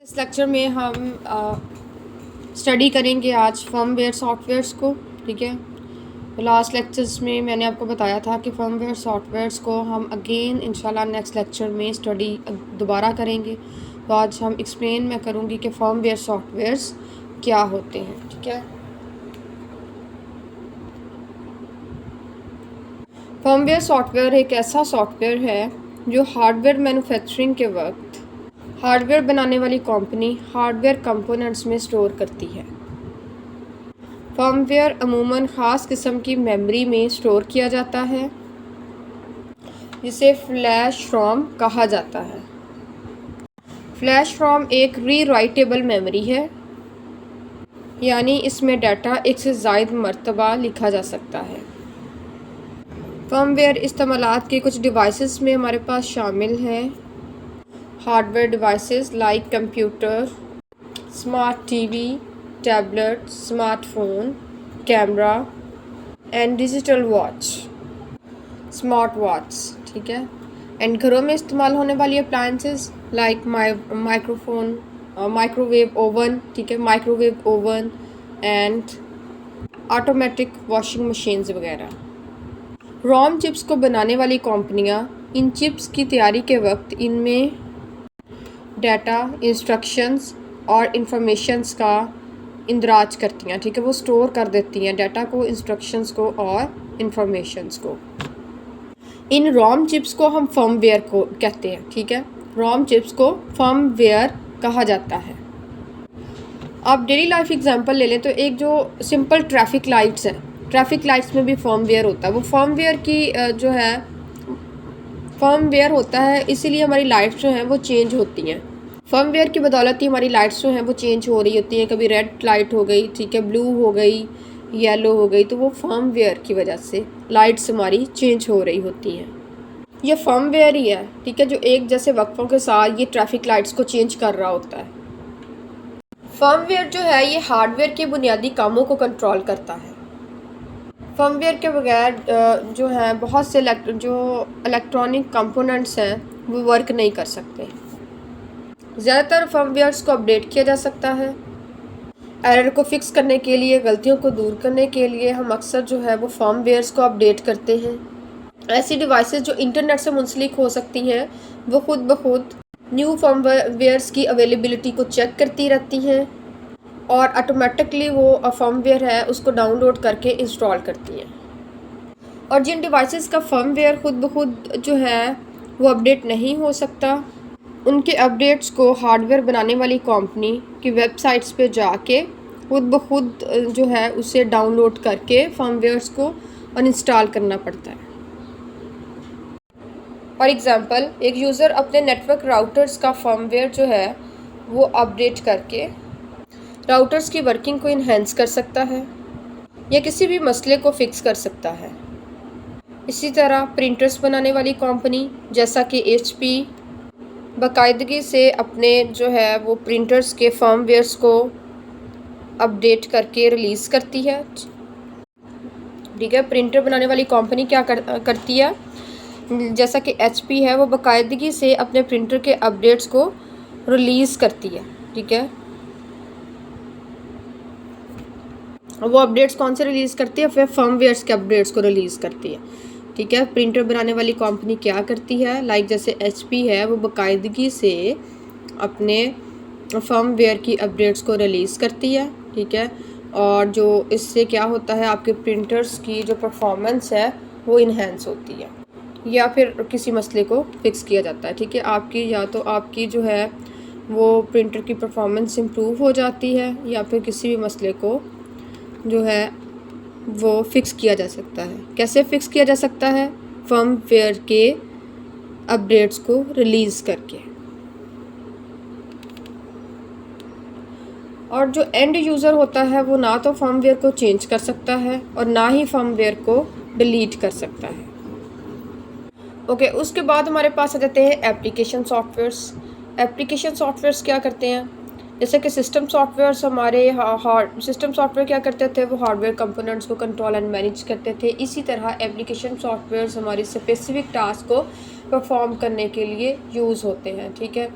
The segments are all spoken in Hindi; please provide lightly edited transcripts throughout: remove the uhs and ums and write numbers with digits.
इस लेक्चर में हम स्टडी करेंगे आज फर्मवेयर सॉफ्टवेयर्स को। ठीक है, तो लास्ट लेक्चर्स में मैंने आपको बताया था कि फर्मवेयर सॉफ्टवेयर्स को हम अगेन इंशाल्लाह नेक्स्ट लेक्चर में स्टडी दोबारा करेंगे। तो आज हम एक्सप्लेन मैं करूँगी कि फर्मवेयर सॉफ्टवेयर्स क्या होते हैं। ठीक है, फर्मवेयर सॉफ्टवेयर एक ऐसा सॉफ्टवेयर है जो हार्डवेयर मैन्युफैक्चरिंग के वक्त हार्डवेयर बनाने वाली कंपनी हार्डवेयर कंपोनेंट्स में स्टोर करती है। फर्मवेयर अमूमन ख़ास किस्म की मेमोरी में स्टोर किया जाता है जिसे फ्लैश रॉम कहा जाता है। फ्लैश रॉम एक रीराइटेबल मेमोरी है, यानी इसमें डाटा एक से ज़ायद मरतबा लिखा जा सकता है। फर्मवेयर इस्तेमालात के कुछ डिवाइसेस में हमारे पास शामिल हैं hardware devices like computer, smart TV, tablet, smartphone, camera and digital watch, smart watch. ठीक है, एंड घरों में इस्तेमाल होने वाली appliances like microphone, microwave oven. ठीक है, microwave oven and automatic washing machines वगैरह। रॉम चिप्स को बनाने वाली कंपनियां इन चिप्स की तैयारी के वक्त इनमें डाटा, इंस्ट्रक्शंस और इंफॉर्मेशंस का इंदराज करती हैं। ठीक है, वो स्टोर कर देती हैं डाटा को, इंस्ट्रक्शंस को और इंफॉर्मेशंस को। इन रॉम चिप्स को हम फर्मवेयर को कहते हैं। ठीक है, रॉम चिप्स को फर्मवेयर कहा जाता है। आप डेली लाइफ एग्जांपल ले लें तो एक जो सिंपल ट्रैफिक लाइट्स हैं, ट्रैफिक लाइट्स में भी फर्मवेयर होता है। वो फर्मवेयर की जो है फर्मवेयर होता है, इसीलिए हमारी लाइट्स जो हैं वो चेंज होती हैं। फर्मवेयर की बदौलत ही हमारी लाइट्स जो हैं वो चेंज हो रही होती हैं। कभी रेड लाइट हो गई, ठीक है, ब्लू हो गई, येलो हो गई, तो वो फर्मवेयर की वजह से लाइट्स हमारी चेंज हो रही होती हैं। ये फर्मवेयर ही है, ठीक है, जो एक जैसे वक्फों के साथ ये ट्रैफिक लाइट्स को चेंज कर रहा होता है। फर्मवेयर जो है ये हार्डवेयर के बुनियादी कामों को कंट्रोल करता है। फर्मवेयर के बगैर जो है बहुत से जो इलेक्ट्रॉनिक कंपोनेंट्स हैं वो वर्क नहीं कर सकते। ज़्यादातर फर्मवेयर्स को अपडेट किया जा सकता है। एरर को फिक्स करने के लिए, गलतियों को दूर करने के लिए हम अक्सर जो है वो फर्मवेयर्स को अपडेट करते हैं। ऐसी डिवाइसेस जो इंटरनेट से मुंसलिक हो सकती हैं वो खुद ब खुद न्यू फर्मवेयर्स की अवेलेबिलिटी को चेक करती रहती हैं और ऑटोमेटिकली वो फर्मवेयर है उसको डाउनलोड करके इंस्टॉल करती हैं। और जिन डिवाइसेस का फर्मवेयर खुद ब खुद जो है वो अपडेट नहीं हो सकता, उनके अपडेट्स को हार्डवेयर बनाने वाली कंपनी की वेबसाइट्स पे जाके खुद ब खुद जो है उसे डाउनलोड करके फर्मवेयर्स को अनइंस्टॉल करना पड़ता है। फॉर एग्ज़ाम्पल, एक यूज़र अपने नेटवर्क राउटर्स का फर्मवेयर जो है वो अपडेट करके राउटर्स की वर्किंग को इन्हेंस कर सकता है या किसी भी मसले को फिक्स कर सकता है। इसी तरह प्रिंटर्स बनाने वाली कंपनी जैसा कि HP बाकायदगी से अपने जो है वो प्रिंटर्स के फर्मवेयर्स को अपडेट करके रिलीज़ करती है। ठीक है, प्रिंटर बनाने वाली कंपनी क्या करती है, जैसा कि HP है वो बाकायदगी से अपने प्रिंटर के अपडेट्स को रिलीज़ करती है। ठीक है, वो अपडेट्स कौन से रिलीज़ करती है, फिर फर्मवेयर्स के अपडेट्स को रिलीज़ करती है। ठीक है, प्रिंटर बनाने वाली कंपनी क्या करती है, लाइक जैसे HP है वो बाकायदगी से अपने फर्मवेयर की अपडेट्स को रिलीज़ करती है। ठीक है, और जो इससे क्या होता है, आपके प्रिंटर्स की जो परफॉर्मेंस है वो इन्हेंस होती है या फिर किसी मसले को फिक्स किया जाता है। ठीक है, आपकी या तो आपकी जो है वो प्रिंटर की परफॉर्मेंस इम्प्रूव हो जाती है या फिर किसी भी मसले को जो है वो फिक्स किया जा सकता है। कैसे फिक्स किया जा सकता है, फर्मवेयर के अपडेट्स को रिलीज़ करके। और जो एंड यूज़र होता है वो ना तो फर्मवेयर को चेंज कर सकता है और ना ही फर्मवेयर को डिलीट कर सकता है। ओके, उसके बाद हमारे पास आ जाते हैं एप्लीकेशन सॉफ्टवेयर्स। एप्लीकेशन सॉफ्टवेयर्स क्या करते हैं, जैसे कि सिस्टम सॉफ्टवेयर्स हमारे सिस्टम सॉफ्टवेयर क्या करते थे, वो हार्डवेयर कंपोनेंट्स को कंट्रोल एंड मैनेज करते थे। इसी तरह एप्लीकेशन सॉफ्टवेयर्स हमारी स्पेसिफिक टास्क को परफॉर्म करने के लिए यूज़ होते हैं। ठीक है,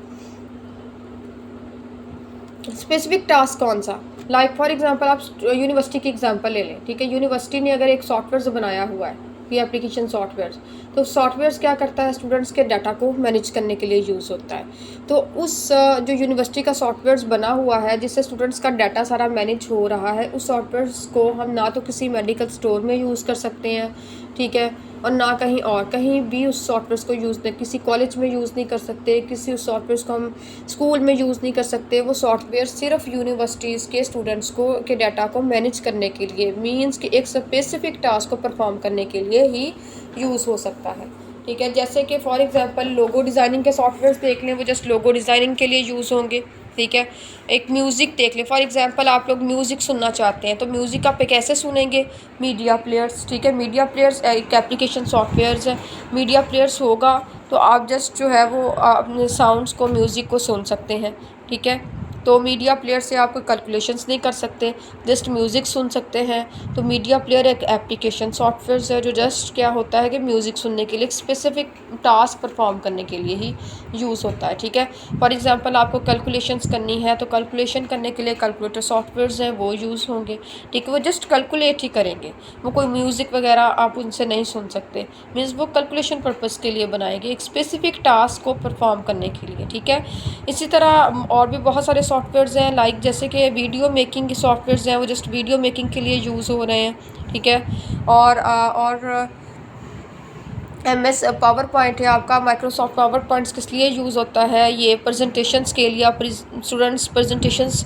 स्पेसिफिक टास्क कौन सा, लाइक फॉर एग्जांपल आप यूनिवर्सिटी की एग्जांपल ले लें, ठीक है। यूनिवर्सिटी ने अगर एक सॉफ्टवेयर बनाया हुआ है, ये एप्लीकेशन सॉफ्टवेयर, तो सॉफ्टवेयर क्या करता है, स्टूडेंट्स के डाटा को मैनेज करने के लिए यूज़ होता है। तो उस जो यूनिवर्सिटी का सॉफ्टवेयर बना हुआ है जिससे स्टूडेंट्स का डाटा सारा मैनेज हो रहा है, उस सॉफ्टवेयर को हम ना तो किसी मेडिकल स्टोर में यूज़ कर सकते हैं, ठीक है, और ना कहीं और कहीं भी उस सॉफ्टवेयर को यूज़ नहीं, किसी कॉलेज में यूज़ नहीं कर सकते, किसी उस सॉफ्टवेयर को हम स्कूल में यूज़ नहीं कर सकते। वो सॉफ्टवेयर सिर्फ यूनिवर्सिटीज़ के स्टूडेंट्स को के डाटा को मैनेज करने के लिए, मींस कि एक स्पेसिफिक टास्क को परफॉर्म करने के लिए ही यूज़ हो सकता है, ठीक है। जैसे कि फॉर एग्जांपल लोगो डिज़ाइनिंग के सॉफ्टवेयर देख लें, वो जस्ट लोगो डिज़ाइनिंग के लिए यूज़ होंगे, ठीक है। एक म्यूज़िक देख लें, फॉर एग्जांपल आप लोग म्यूज़िक सुनना चाहते हैं, तो म्यूज़िक आप कैसे सुनेंगे, मीडिया प्लेयर्स, ठीक है। मीडिया प्लेयर्स एक एप्लीकेशन सॉफ्टवेयर्स है, मीडिया प्लेयर्स होगा तो आप जस्ट जो है वो अपने साउंड्स को, म्यूज़िक को सुन सकते हैं, ठीक है। तो मीडिया प्लेयर से आप कोई कैलकुलेशंस नहीं कर सकते, जस्ट म्यूज़िक सुन सकते हैं। तो मीडिया प्लेयर एक एप्लीकेशन सॉफ्टवेयर है जो जस्ट क्या होता है कि म्यूज़िक सुनने के लिए, एक स्पेसिफिक टास्क परफॉर्म करने के लिए ही यूज़ होता है, ठीक है। फॉर एग्जांपल आपको कैलकुलेशंस करनी है तो कैलकुलेशन करने के लिए कैलकुलेटर सॉफ्टवेयर्स हैं वो यूज़ होंगे, ठीक है। वो जस्ट कैलकुलेट ही करेंगे, वो कोई म्यूज़िक वगैरह आप उनसे नहीं सुन सकते, मीन्स वो कैलकुलेशन पर्पज़ के लिए बनाएंगे, एक स्पेसिफिक टास्क को परफॉर्म करने के लिए, ठीक है। इसी तरह और भी बहुत सारे सॉफ्टवेयर्स हैं, लाइक जैसे कि वीडियो मेकिंग के सॉफ्टवेयर्स हैं, वो जस्ट वीडियो मेकिंग के लिए यूज़ हो रहे हैं, ठीक है। और MS पावर पॉइंट है आपका, माइक्रोसॉफ्ट पावर पॉइंट्स किस लिए यूज़ होता है, ये प्रेजेंटेशंस के लिए, आप स्टूडेंट्स प्रेजेंटेशंस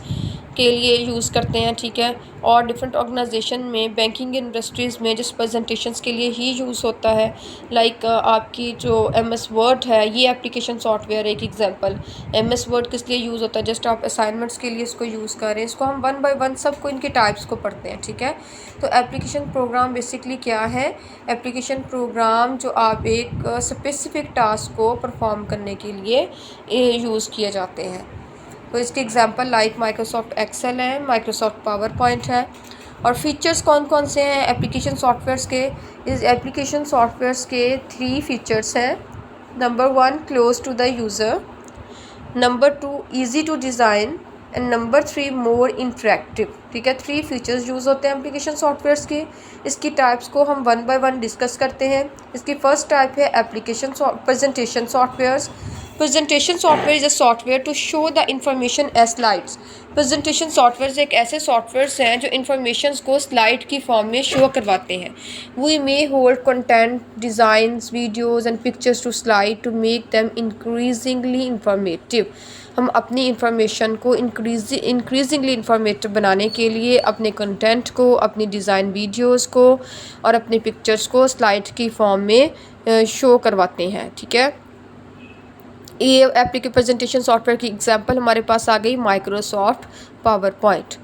के लिए यूज़ करते हैं, ठीक है। और डिफरेंट ऑर्गेनाइजेशन में, बैंकिंग इंडस्ट्रीज़ में जिस प्रेजेंटेशंस के लिए ही यूज़ होता है, लाइक आपकी जो MS वर्ड है, ये एप्लीकेशन सॉफ्टवेयर एक एग्जांपल। MS वर्ड किस लिए यूज़ होता है, जस्ट आप असाइनमेंट्स के लिए इसको यूज़ करें, इसको हम 1 बाय 1 सबको इनके टाइप्स को पढ़ते हैं, ठीक है। तो एप्लीकेशन प्रोग्राम बेसिकली क्या है, एप्लीकेशन प्रोग्राम जो आप एक स्पेसिफिक टास्क को परफॉर्म करने के लिए यूज़ किए जाते हैं। तो इसके एग्जांपल लाइक माइक्रोसॉफ्ट एक्सेल है, माइक्रोसॉफ्ट पावर पॉइंट है। और फीचर्स कौन कौन से हैं एप्लीकेशन सॉफ्टवेयर्स के, इस एप्लीकेशन सॉफ्टवेयर्स के 3 फीचर्स हैं। Number 1 close to the user, number 2 easy to design and number 3 more interactive, ठीक है। 3 फीचर्स यूज़ होते हैं एप्लीकेशन सॉफ्टवेयर्स के। इसकी टाइप्स को हम 1 बाय 1 डिस्कस करते हैं। इसकी फर्स्ट टाइप है application presentation softwares. Presentation software is a software to show the information as slides. Presentation software एक ऐसे सॉफ्टवेयर्स हैं जो इंफॉर्मेशन को स्लाइड की फॉर्म में शो करवाते हैं। We may hold content, designs, videos and pictures to slide to make them increasingly informative. हम अपनी इंफॉर्मेशन को इंक्रीजिंगली इंफॉर्मेटिव बनाने के लिए अपने कंटेंट को, अपनी डिज़ाइन वीडियोज़ को और अपनी पिक्चर्स को स्लाइड की फॉर्म में शो करवाते हैं, ठीक है। ये एप्लीकेशन प्रेजेंटेशन सॉफ्टवेयर की एग्जांपल हमारे पास आ गई Microsoft PowerPoint.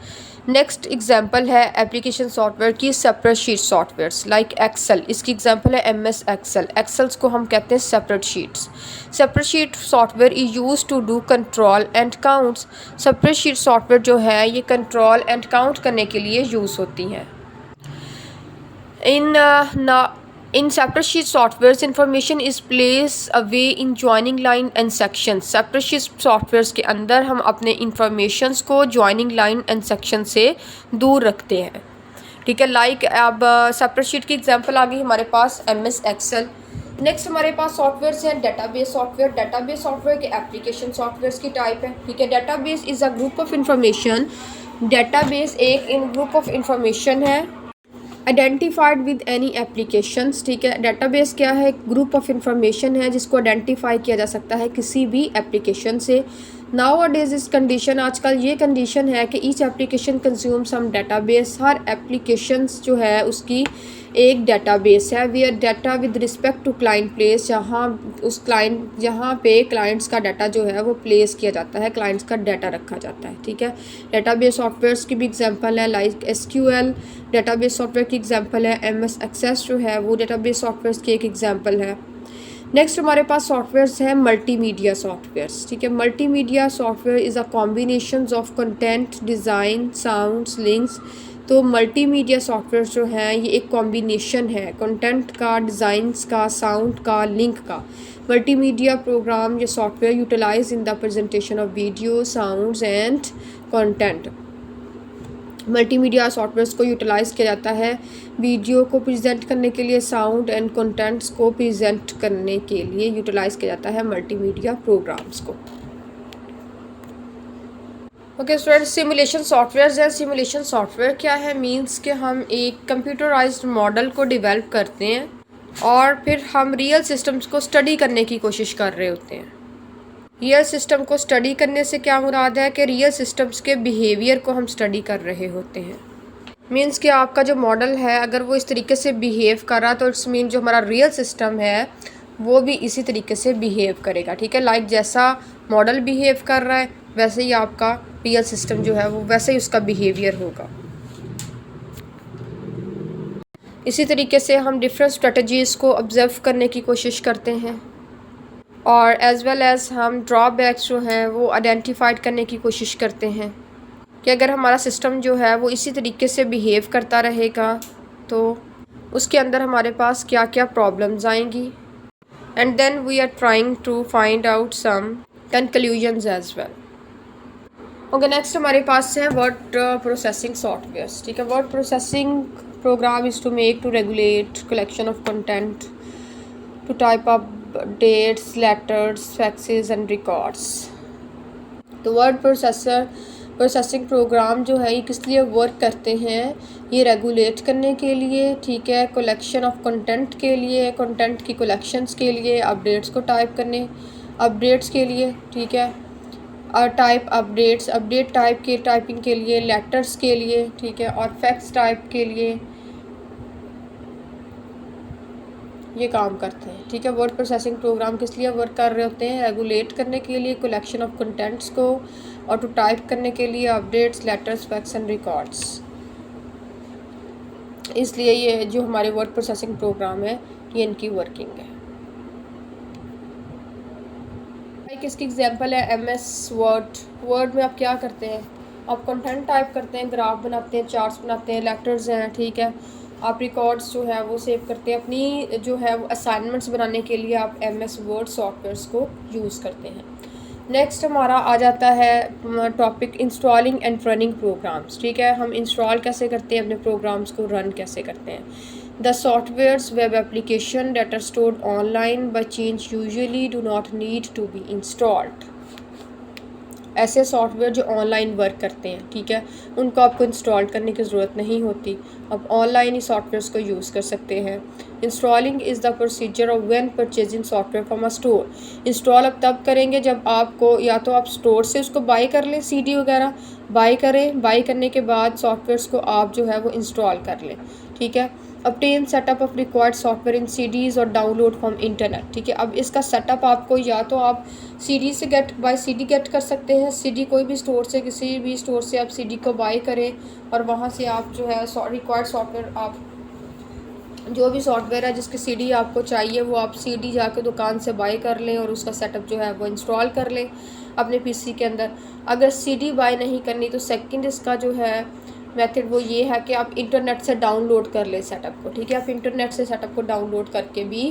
Next example है एप्लीकेशन सॉफ्टवेयर की separate sheet softwares like Excel. इसकी एग्जांपल है MS एक्सेल। एक्सेल्स को हम कहते हैं separate sheets. Separate sheet software is use to do control and counts. Separate sheet software जो है ये कंट्रोल एंड काउंट करने के लिए यूज़ होती हैं। In separate sheet softwares, information is placed away in joining line and sections. Separate sheet softwares के अंदर हम अपने informations को joining line and section से दूर रखते हैं, ठीक है। लाइक अब सेपरेट शीट की एग्जांपल आ गई हमारे पास MS एक्सेल। नेक्स्ट हमारे पास सॉफ्टवेयर्स हैं डेटाबेस सॉफ्टवेयर। डेटाबेस सॉफ्टवेयर के एप्लीकेशन सॉफ्टवेयर्स की टाइप है, ठीक है। Database is a group of information. Database एक ग्रुप ऑफ इंफॉर्मेशन है आइडेंटिफाइड विद एनी एप्लीकेशंस, ठीक है। डेटाबेस क्या है, ग्रुप ऑफ इंफॉर्मेशन है जिसको आइडेंटिफाई किया जा सकता है किसी भी एप्लीकेशन से। नाउ अ डेज इस कंडीशन, आजकल ये कंडीशन है कि each application consume some database. हर एप्लीकेशंस जो है उसकी एक डेटाबेस है। We are data with respect to client place, जहाँ पे क्लाइंट्स का डाटा जो है वो प्लेस किया जाता है, क्लाइंट्स का डाटा रखा जाता है, ठीक है। डेटाबेस सॉफ्टवेयर्स की भी एग्जांपल है लाइक SQL डेटाबेस सॉफ्टवेयर की एग्जांपल है। MS एक्सेस जो है वो डेटाबेस सॉफ्टवेयर्स की एक एग्जांपल है। नेक्स्ट हमारे पास सॉफ्टवेयर्स हैं मल्टीमीडिया सॉफ्टवेयर्स, ठीक है। Multimedia software is a combination of content, design, sounds, links तो मल्टीमीडिया सॉफ्टवेयर जो हैं ये एक कॉम्बिनेशन है कंटेंट का, डिज़ाइंस का, साउंड का, लिंक का। मल्टीमीडिया प्रोग्राम या software utilize in the presentation of video, sounds and content. Multimedia softwares को यूटिलाइज़ किया जाता है वीडियो को प्रेजेंट करने के लिए, साउंड एंड कंटेंट्स को प्रेजेंट करने के लिए यूटिलाइज़ किया जाता है मल्टीमीडिया प्रोग्राम्स को। ओके स्टूडेंट, सिमुलेशन सॉफ्टवेयर है। सिमुलेशन सॉफ्टवेयर क्या है? मींस कि हम एक कंप्यूटराइज्ड मॉडल को डेवलप करते हैं और फिर हम रियल सिस्टम्स को स्टडी करने की कोशिश कर रहे होते हैं। रियल सिस्टम को स्टडी करने से क्या मुराद है कि रियल सिस्टम्स के बिहेवियर को हम स्टडी कर रहे होते हैं। मींस कि आपका जो मॉडल है अगर वो इस तरीके से बिहेव कर रहा तो इट्स मीन जो हमारा रियल सिस्टम है वो भी इसी तरीके से बिहेव करेगा। ठीक है, लाइक जैसा मॉडल बिहेव कर रहा है वैसे ही आपका रियल सिस्टम जो है वो वैसे ही उसका बिहेवियर होगा। इसी तरीके से हम डिफरेंट स्ट्रेटजीज़ को ऑब्जर्व करने की कोशिश करते हैं और एज़ वेल एज़ हम ड्रॉबैक्स जो हैं वो आइडेंटिफाइड करने की कोशिश करते हैं कि अगर हमारा सिस्टम जो है वो इसी तरीके से बिहेव करता रहेगा तो उसके अंदर हमारे पास क्या क्या प्रॉब्लम्स आएंगी। And then we are trying to find out some conclusions as well. Okay, next हमारे पास है वर्ड प्रोसेसिंग सॉफ्टवेयर्स। ठीक है, word processing program is to make to regulate collection of content, to type up dates, letters, faxes and records। तो वर्ड प्रोसेसिंग प्रोग्राम जो है ये किस लिए वर्क करते हैं? ये रेगुलेट करने के लिए, ठीक है, कलेक्शन ऑफ कंटेंट के लिए, कंटेंट की कलेक्शंस के लिए, अपडेट्स को टाइप करने, अपडेट्स के लिए, ठीक है, और टाइप अपडेट्स, अपडेट टाइप के टाइपिंग के लिए, लेटर्स के लिए, ठीक है, और फैक्स टाइप के लिए ये काम करते हैं। ठीक है, वर्ड प्रोसेसिंग प्रोग्राम किस लिए वर्क कर रहे होते हैं? रेगुलेट करने के लिए, कलेक्शन ऑफ कंटेंट्स को, और टू टाइप करने के लिए updates, letters, fax and records. इसलिए ये जो हमारे वर्ड प्रोसेसिंग प्रोग्राम है ये इनकी वर्किंग है। एक इसकी एग्जांपल है MS वर्ड। वर्ड में आप क्या करते हैं? आप कंटेंट टाइप करते हैं, ग्राफ बनाते हैं, चार्ट्स बनाते हैं, लेटर्स हैं, ठीक है, आप रिकॉर्ड्स जो है वो सेव करते हैं। अपनी जो है वो असाइनमेंट्स बनाने के लिए आप MS वर्ड सॉफ्टवेयर्स को यूज़ करते हैं। नेक्स्ट हमारा आ जाता है topic installing and running programs. ठीक है, हम इंस्टॉल कैसे करते हैं, अपने प्रोग्राम्स को रन कैसे करते हैं। The softwares web application that are stored online by change usually do not need to be installed. ऐसे सॉफ्टवेयर जो ऑनलाइन वर्क करते हैं, ठीक है, उनको आपको इंस्टॉल करने की ज़रूरत नहीं होती, आप ऑनलाइन ही सॉफ्टवेयर्स को यूज़ कर सकते हैं। Installing is the procedure of when purchasing software from a store. Install अब तब करेंगे जब आपको या तो आप स्टोर से उसको बाई कर लें, CD वगैरह बाई करें, बाई करने के बाद सॉफ्टवेयर्स को आप जो है वो इंस्टॉल कर लें। ठीक है, obtain setup of required software in CDs और डाउनलोड फ्रॉम इंटरनेट। ठीक है, अब इसका सेटअप आपको या तो आप CD से बाय CD गेट कर सकते हैं, CD कोई भी स्टोर से, किसी भी स्टोर से आप CD को बाय करें और वहाँ से आप जो है रिक्वायर्ड सॉफ्टवेयर, आप जो भी सॉफ्टवेयर है जिसकी CD आपको चाहिए वो आप CD जाके दुकान से बाय कर लें और उसका सेटअप जो है वो इंस्टॉल कर लें अपने PC के अंदर। अगर CD बाय नहीं करनी तो सेकंड इसका जो है मेथड वो ये है कि आप इंटरनेट से डाउनलोड कर लें सेटअप को। ठीक है, आप इंटरनेट से सेटअप को डाउनलोड करके भी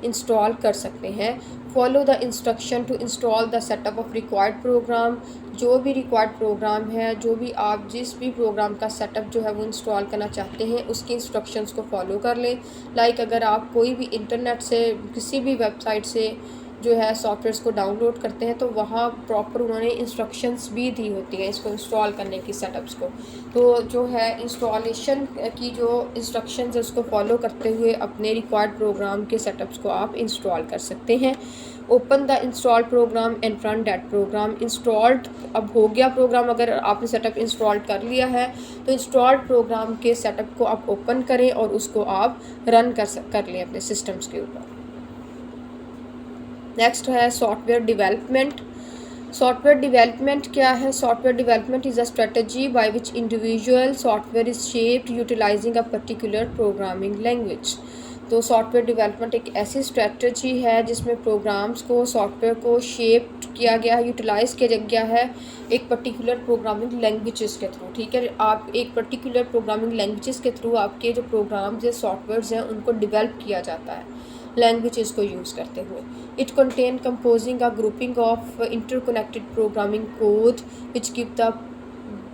इंस्टॉल कर सकते हैं। Follow the instruction to install the setup of required program. जो भी रिक्वायर्ड प्रोग्राम है, जो भी आप जिस भी प्रोग्राम का सेटअप जो है वो इंस्टॉल करना चाहते हैं उसकी इंस्ट्रक्शंस को फॉलो कर लें। लाइक अगर आप कोई भी इंटरनेट से किसी भी वेबसाइट से जो है सॉफ्टवेयर्स को डाउनलोड करते हैं तो वहाँ प्रॉपर उन्होंने इंस्ट्रक्शंस भी दी होती हैं इसको इंस्टॉल करने की, सेटअप्स को। तो जो है इंस्टॉलेशन की जो इंस्ट्रक्शंस है उसको फॉलो करते हुए अपने रिक्वायर्ड प्रोग्राम के सेटअप्स को आप इंस्टॉल कर सकते हैं। Open the install program and run that program. Installed अब हो गया प्रोग्राम, अगर आपने सेटअप इंस्टॉल कर लिया है तो इंस्टॉल्ड प्रोग्राम के सेटअप को आप ओपन करें और उसको आप रन कर लें अपने सिस्टम्स के ऊपर। नेक्स्ट है सॉफ्टवेयर डेवलपमेंट। सॉफ्टवेयर डेवलपमेंट क्या है? Software development is a strategy by which individual software is shaped utilizing a particular programming language. तो सॉफ्टवेयर डेवलपमेंट एक ऐसी स्ट्रेटजी है जिसमें प्रोग्राम्स को, सॉफ्टवेयर को शेप किया गया है, यूटिलाइज़ किया गया है एक पर्टिकुलर प्रोग्रामिंग लैंग्वेजेस के थ्रू। ठीक है, आप एक पर्टिकुलर प्रोग्रामिंग लैंग्वेजेस के थ्रू आपके जो प्रोग्राम्स या सॉफ्टवेयर्स हैं उनको डेवलप किया जाता है लैंग्वेजेस को यूज़ करते हुए। It contain composing a grouping of interconnected programming code which give the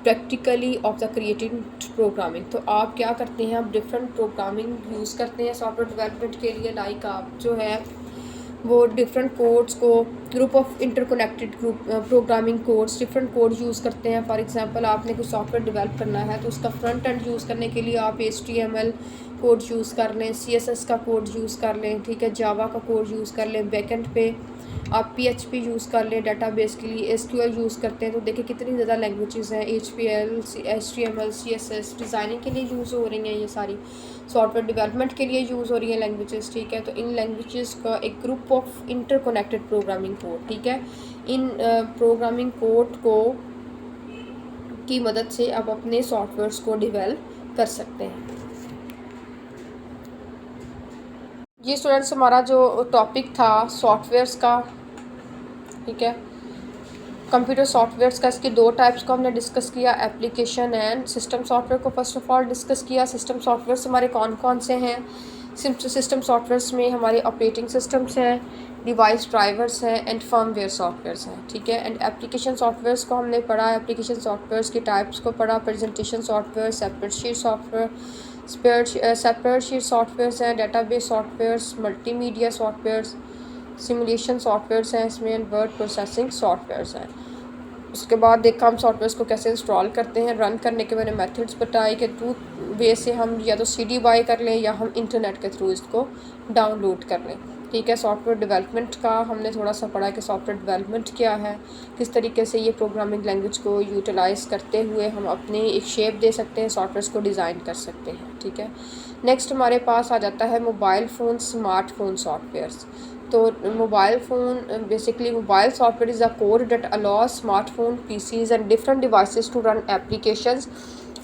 practically of the creating programming. तो आप क्या करते हैं, आप डिफरेंट प्रोग्रामिंग यूज़ करते हैं सॉफ्टवेयर डेवलपमेंट के लिए। लाइक आप जो है वो डिफरेंट कोड्स को, group of interconnected group programming codes, different code use करते हैं। फॉर एग्जांपल आपने कुछ सॉफ्टवेयर डेवलप करना है तो उसका फ्रंट एंड यूज़ करने के लिए आप HTML कोड यूज़ कर लें, CSS का कोड यूज़ कर लें, ठीक है, जावा का कोड यूज़ कर लें। बैकएंड पे आप PHP यूज़ कर लें, डेटाबेस के लिए SQL यूज़ करते हैं। तो देखिए कितनी ज़्यादा लैंग्वेजेस हैं, HTML CSS डिज़ाइनिंग के लिए यूज़ हो रही हैं, ये सारी सॉफ्टवेयर डेवलपमेंट के लिए यूज़ हो रही हैं लैंग्वेजेस। ठीक है, तो इन लैंग्वेजेस का एक group of interconnected programming code, ठीक है, इन प्रोग्रामिंग कोड को की मदद से आप अपने सॉफ्टवेयर्स को डेवलप कर सकते हैं। ये स्टूडेंट्स हमारा जो टॉपिक था सॉफ्टवेयर्स का, ठीक है, कंप्यूटर सॉफ्टवेयर्स का, इसके दो टाइप्स को हमने डिस्कस किया, एप्लीकेशन एंड सिस्टम सॉफ्टवेयर को फर्स्ट ऑफ ऑल डिस्कस किया। सिस्टम सॉफ्टवेयर्स हमारे कौन कौन से हैं? सिस्टम सॉफ्टवेयर्स में हमारे ऑपरेटिंग सिस्टम्स हैं, डिवाइस ड्राइवर्स हैं एंड फर्मवेयर सॉफ्टवेयर्स हैं। ठीक है, एंड एप्लीकेशन सॉफ्टवेयर्स को हमने पढ़ा, एप्लीकेशन सॉफ्टवेयर्स के टाइप्स को पढ़ा, presentation software, separate sheet software, separate sheet softwares हैं, database softwares, multimedia softwares, simulation softwares हैं इसमें, एंड वर्ड प्रोसेसिंग सॉफ्टवेयर्स हैं। उसके बाद देखा हम सॉफ्टवेयर्स को कैसे इंस्टॉल करते हैं। रन करने के मैंने मेथड्स बताए कि टू वे से हम या तो CD बाई कर लें या हम इंटरनेट के थ्रू इसको डाउनलोड कर लें। ठीक है, सॉफ्टवेयर डेवलपमेंट का हमने थोड़ा सा पढ़ा कि सॉफ्टवेयर डेवलपमेंट क्या है, किस तरीके से ये प्रोग्रामिंग लैंग्वेज को यूटिलाइज़ करते हुए हम अपने एक शेप दे सकते हैं, सॉफ्टवेयर्स को डिज़ाइन कर सकते हैं। ठीक है, नेक्स्ट हमारे पास आ जाता है मोबाइल फ़ोन, स्मार्टफोन सॉफ्टवेयर्स। तो mobile phone basically mobile software is a code that allows smartphone, PCs and different devices to run applications.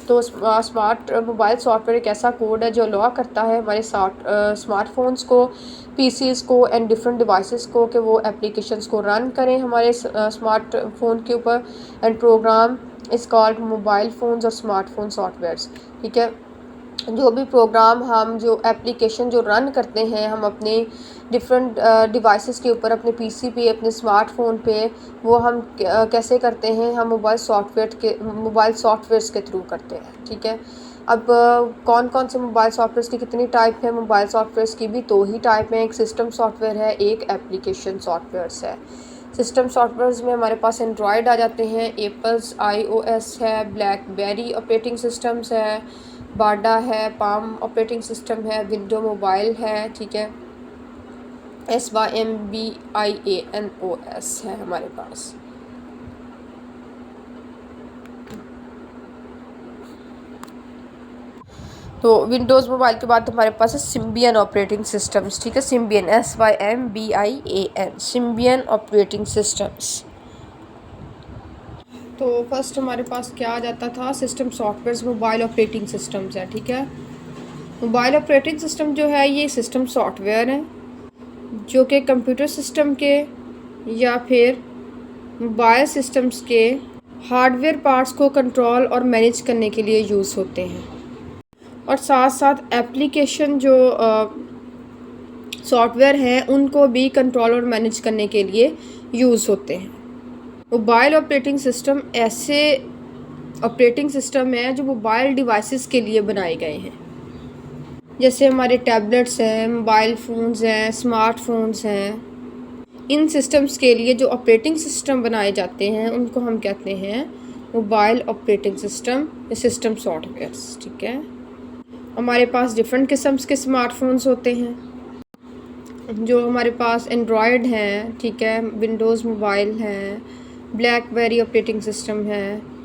तो स्मार्ट मोबाइल सॉफ्टवेयर एक ऐसा कोड है जो अलाउ करता है हमारे स्मार्टफोन्स को, PCs को एंड डिफरेंट डिवाइसेस को कि वो एप्लीकेशंस को रन करें हमारे स्मार्टफोन के ऊपर। And program is called mobile phones और स्मार्टफोन सॉफ्टवेयर्स। ठीक है, जो भी प्रोग्राम हम जो एप्लीकेशन जो रन करते हैं हम अपने डिफरेंट डिवाइसेस के ऊपर, अपने PC पे, अपने स्मार्टफोन पे, वो हम कैसे करते हैं, हम मोबाइल सॉफ्टवेयर्स के थ्रू करते हैं। ठीक है, अब कौन कौन से मोबाइल सॉफ्टवेयर्स की कितनी टाइप है? मोबाइल सॉफ्टवेयर्स की भी दो ही टाइप हैं, एक सिस्टम सॉफ्टवेयर है, एक एप्लीकेशन सॉफ्टवेयर्स है। सिस्टम सॉफ्टवेयर्स में हमारे पास एंड्रॉयड आ जाते हैं, एप्पल्स iOS है, ब्लैकबेरी ऑपरेटिंग सिस्टम्स है, बाडा है, पाम ऑपरेटिंग सिस्टम है, विंडो मोबाइल है, ठीक है, SYMBIANOS है हमारे पास। तो विंडोज़ मोबाइल के बाद हमारे पास है सिम्बियन ऑपरेटिंग सिस्टम्स। ठीक है, Symbian SYMBIAN, Symbian operating systems. तो फर्स्ट हमारे पास क्या आ जाता था, system softwares mobile operating systems है। ठीक है, मोबाइल ऑपरेटिंग सिस्टम जो है ये सिस्टम सॉफ्टवेयर है जो कि कंप्यूटर सिस्टम के या फिर मोबाइल सिस्टम्स के हार्डवेयर पार्ट्स को कंट्रोल और मैनेज करने के लिए यूज़ होते हैं, और साथ साथ एप्लीकेशन जो सॉफ्टवेयर हैं उनको भी कंट्रोल और मैनेज करने के लिए यूज़ होते हैं। मोबाइल ऑपरेटिंग सिस्टम ऐसे ऑपरेटिंग सिस्टम है जो मोबाइल डिवाइसेस के लिए बनाए गए हैं, जैसे हमारे टैबलेट्स हैं, मोबाइल फ़ोन्स हैं, स्मार्टफोन्स हैं। इन सिस्टम्स के लिए जो ऑपरेटिंग सिस्टम बनाए जाते हैं उनको हम कहते हैं मोबाइल ऑपरेटिंग सिस्टम या सिस्टम सॉफ्टवेयर्स। ठीक है, हमारे पास डिफरेंट किस्म्स के स्मार्टफोन्स होते हैं, जो हमारे पास एंड्रॉयड हैं, ठीक है, विंडोज़ मोबाइल हैं, ब्लैकबेरी ऑपरेटिंग सिस्टम है।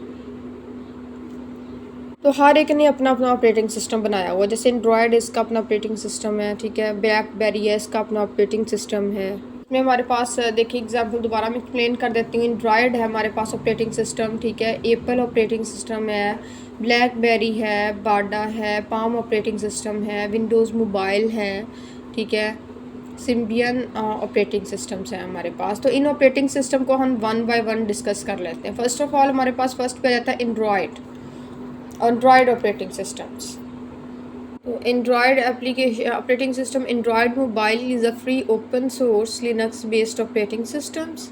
तो हर एक ने अपना अपना ऑपरेटिंग सिस्टम बनाया हुआ है, जैसे एंड्रॉयड इसका अपना ऑपरेटिंग सिस्टम है, ठीक है, ब्लैकबेरी है इसका अपना ऑपरेटिंग सिस्टम है, में हमारे पास देखिए एग्जांपल दोबारा मैं एक्सप्लेन कर देती हूँ। एंड्रॉयड है हमारे पास ऑपरेटिंग सिस्टम, ठीक है। एप्पल ऑपरेटिंग सिस्टम है, ब्लैकबेरी है, बाडा है, पाम ऑपरेटिंग सिस्टम है, विंडोज़ मोबाइल है, ठीक है। सिम्बियन ऑपरेटिंग सिस्टम्स हैं हमारे पास। तो इन ऑपरेटिंग सिस्टम को हम वन बाय वन डिस्कस कर लेते हैं। फर्स्ट ऑफ ऑल हमारे पास फर्स्ट पे आ जाता है एंड्रॉयड ऑपरेटिंग सिस्टम्स। तो Android application operating system, Android mobile is a free open source Linux based operating systems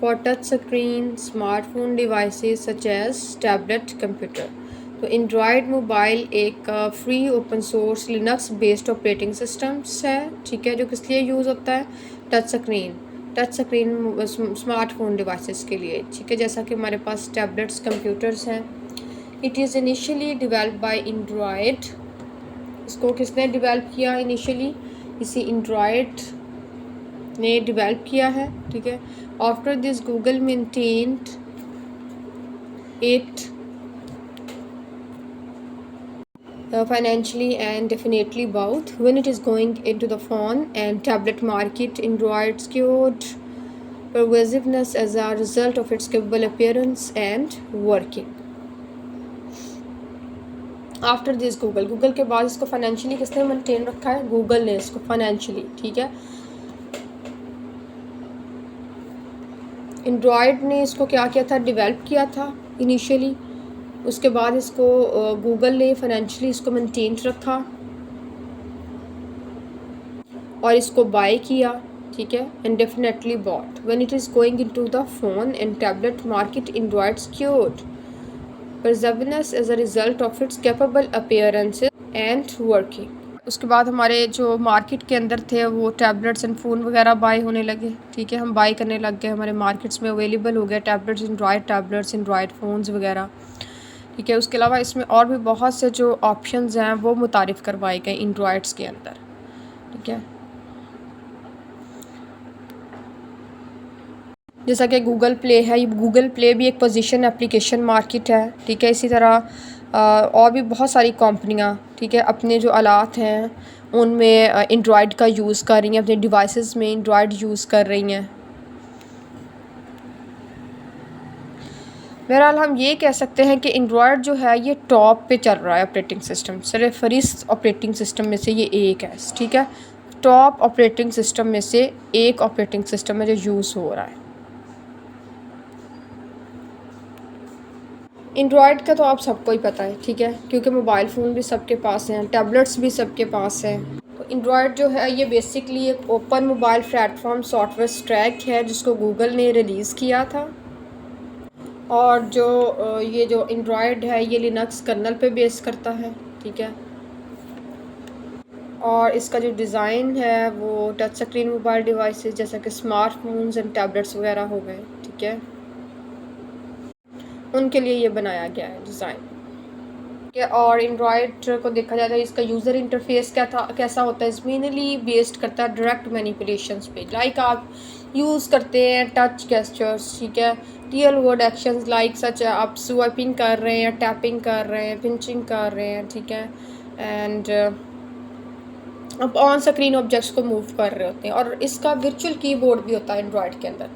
for touch screen smartphone devices such as tablet computer. तो एंड्रॉयड मोबाइल एक free open source Linux based operating systems है, ठीक है, जो किस लिए यूज़ होता है, टच स्क्रीन स्मार्टफोन डिवाइसेस के लिए, ठीक है, जैसा कि हमारे पास टैबलेट्स कंप्यूटर्स हैं। It is initially developed by Android. इसको किसने डेवलप किया इनिशियली, इसी एंड्रॉयड ने डेवलप किया है, ठीक है। After this Google maintained it financially and definitely both. When it is going into the phone and tablet market, Android secured pervasiveness as a result of its capable appearance and working. After this Google के बाद इसको फाइनेंशियली किसने मेंटेन रखा है, गूगल ने इसको फाइनेंशियली, ठीक है। एंड्रॉयड ने इसको क्या किया था, डेवलप किया था इनिशियली, उसके बाद इसको गूगल ने फाइनेंशियली इसको मेंटेन रखा और इसको बाय किया, ठीक है, and definitely but. When it is going into the phone and tablet market, Android secured pervasiveness as a result of its capable appearances and working. उसके बाद हमारे जो मार्केट के अंदर थे वो टैबलेट्स एंड फ़ोन वगैरह बाय होने लगे, ठीक है, हम बाय करने लग गए, हमारे मार्केट्स में अवेलेबल हो गए टैबलेट्स, एंड्रॉयड फ़ोन्स वगैरह, ठीक है। उसके अलावा इसमें और भी बहुत से जो ऑप्शंस हैं वो मुतारिफ़ करवाए गए एंड्रॉयड्स के अंदर, ठीक है। जैसा कि गूगल प्ले है, ये गूगल प्ले भी एक पोजीशन एप्लीकेशन मार्केट है, ठीक है। इसी तरह और भी बहुत सारी कंपनियां, ठीक है, अपने जो आलात हैं उनमें एंड्रॉयड का यूज़ कर रही हैं, अपने डिवाइसेस में एंड्रॉयड यूज़ कर रही हैं। बहरहाल हम ये कह सकते हैं कि एंड्रॉयड जो है ये टॉप पे चल रहा है ऑपरेटिंग सिस्टम, सिर्फ फरिस्त ऑपरेटिंग सिस्टम में से ये एक है, ठीक है। टॉप ऑपरेटिंग सिस्टम में से एक ऑपरेटिंग सिस्टम है जो यूज़ हो रहा है। एंड्रॉयड का तो आप सबको ही पता है, ठीक है, क्योंकि मोबाइल फ़ोन भी सबके पास हैं, टैबलेट्स भी सबके पास हैं। तो एंड्रॉयड जो है ये बेसिकली एक open mobile platform software stack है जिसको गूगल ने रिलीज़ किया था। और जो ये जो एंड्रॉयड है ये लिनक्स कर्नल पे बेस करता है, ठीक है। और इसका जो डिज़ाइन है वो टच स्क्रीन मोबाइल डिवाइसेस जैसा कि स्मार्टफोन्स एंड टैबलेट्स वगैरह हो गए, ठीक है, उनके लिए ये बनाया गया है डिज़ाइन, ठीक है। और एंड्रॉयड को देखा जाता है इसका यूज़र इंटरफेस कैसा होता है, मेनली बेस्ड करता है डायरेक्ट मैनिपुलेशंस पे, लाइक आप यूज़ करते हैं टच गेस्चर्स, ठीक है, real word actions like such आप स्वाइपिंग कर रहे हैं, टैपिंग कर रहे हैं, पिंचिंग कर रहे हैं, ठीक है, एंड आप ऑन स्क्रीन ऑब्जेक्ट्स को मूव कर रहे होते हैं। और इसका वर्चुअल कीबोर्ड भी होता है एंड्रॉयड के अंदर,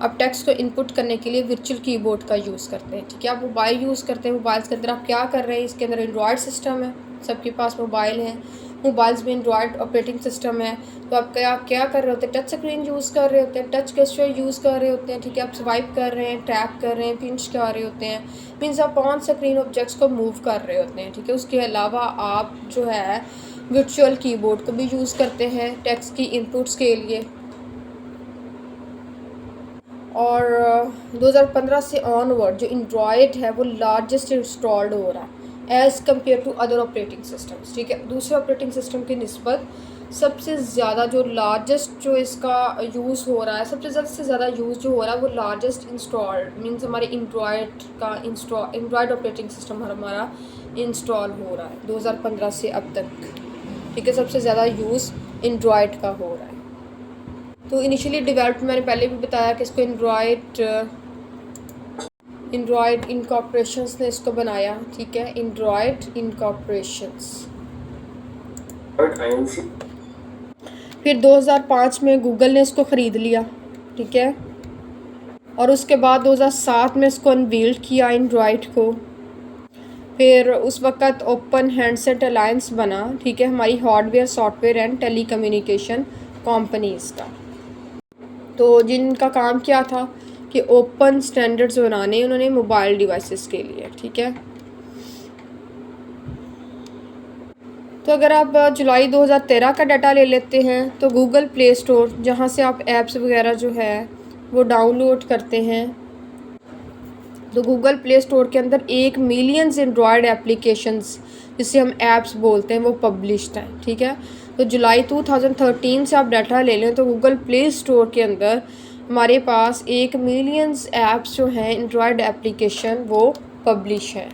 आप टेक्स्ट को इनपुट करने के लिए वर्चुअल कीबोर्ड का यूज़ करते हैं, ठीक है। आप मोबाइल यूज़ करते हैं, मोबाइल्स के अंदर आप क्या कर रहे हैं, इसके अंदर एंड्रॉयड सिस्टम है, सबके पास मोबाइल हैं, मोबाइल्स में एंड्रॉयड ऑपरेटिंग सिस्टम है। तो आप क्या कर रहे होते हैं, टच स्क्रीन यूज़ कर रहे होते हैं, टच गेस्चर यूज़ कर रहे होते हैं, ठीक है, आप स्वाइप कर रहे हैं, टैप कर रहे हैं, पिंच कर रहे होते हैं, मीन्स आप ऑन स्क्रीन ऑब्जेक्ट्स को मूव कर रहे होते हैं, ठीक है। उसके अलावा आप जो है वर्चुअल कीबोर्ड को भी यूज़ करते हैं टेक्स्ट की इनपुट्स के लिए। और 2015 से ऑनवर्ड जो एंड्रॉयड है वो लार्जेस्ट इंस्टॉल्ड हो रहा है as compare to other operating systems, ठीक है। दूसरे ऑपरेटिंग सिस्टम की निस्बत सबसे ज़्यादा जो लार्जेस्ट जो इसका यूज़ हो रहा है, सबसे ज़्यादा यूज़ जो हो रहा है वो लार्जेस्ट इंस्टॉल्ड मीन्स हमारे एंड्रॉयड ऑपरेटिंग सिस्टम हमारा इंस्टॉल हो रहा है 2015 से अब तक, ठीक है। सबसे ज़्यादा यूज़ एंड्रॉयड का हो रहा है। तो इनिशियली डेवलप्ड मैंने पहले भी बताया कि इसको एंड्रॉयड इनकॉर्पोरेशंस ने इसको बनाया, ठीक है, एंड्रॉयड इनकॉर्पोरेशंस। फिर 2005 में गूगल ने इसको ख़रीद लिया, ठीक है, और उसके बाद 2007 में इसको अनवील्ड किया एंड्रॉयड को। फिर उस वक़्त ओपन हैंडसेट अलायंस बना, ठीक है, हमारी hardware software and telecommunication companies का। तो जिनका काम क्या था कि ओपन स्टैंडर्ड्स बनाने उन्होंने मोबाइल डिवाइसेस के लिए, ठीक है। तो अगर आप जुलाई 2013 का डाटा ले लेते हैं तो गूगल प्ले स्टोर, जहाँ से आप ऐप्स वगैरह जो है वो डाउनलोड करते हैं, तो गूगल प्ले स्टोर के अंदर 1 मिलियन एंड्रॉयड एप्लीकेशंस, जिसे हम ऐप्स बोलते हैं, वो पब्लिश्ड हैं, ठीक है। तो जुलाई 2013 से आप डाटा ले लें तो गूगल प्ले स्टोर के अंदर हमारे पास 1 मिलियन ऐप्स जो हैं एंड्रॉयड एप्लीकेशन वो पब्लिश है,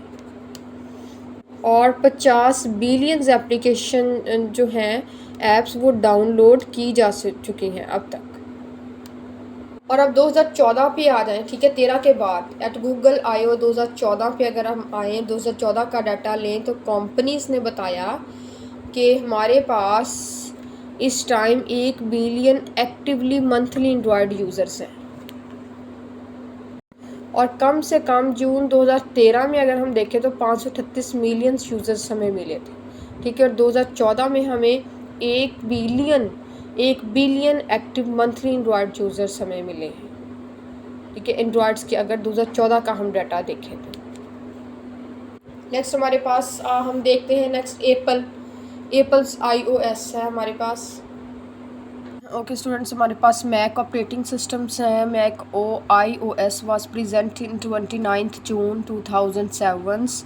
और 50 बिलियन एप्लीकेशन जो हैं ऐप्स वो डाउनलोड की जा चुकी हैं अब तक। और अब 2014 पे आ जाएं, ठीक है, 13 के बाद एट गूगल I/O 2014 पे अगर हम आएँ, 2014 का डाटा लें तो कंपनीज़ ने बताया कि हमारे पास इस time 1 billion actively monthly Android users हैं, और कम से कम जून 2013 में अगर हम देखें तो 538 मिलियन यूज़र्स हमें मिले थे, ठीक है, और 2014 में हमें 1 billion active monthly Android users हमें मिले हैं, ठीक है, एंड्रॉयड्स के अगर 2014 का हम डाटा देखें तो। नेक्स्ट हमारे पास हम देखते हैं नेक्स्ट एप्पल्स iOS है हमारे पास। ओके स्टूडेंट्स, हमारे पास मैक ऑपरेटिंग सिस्टम्स हैं। Mac iOS was present in 29 June 2007।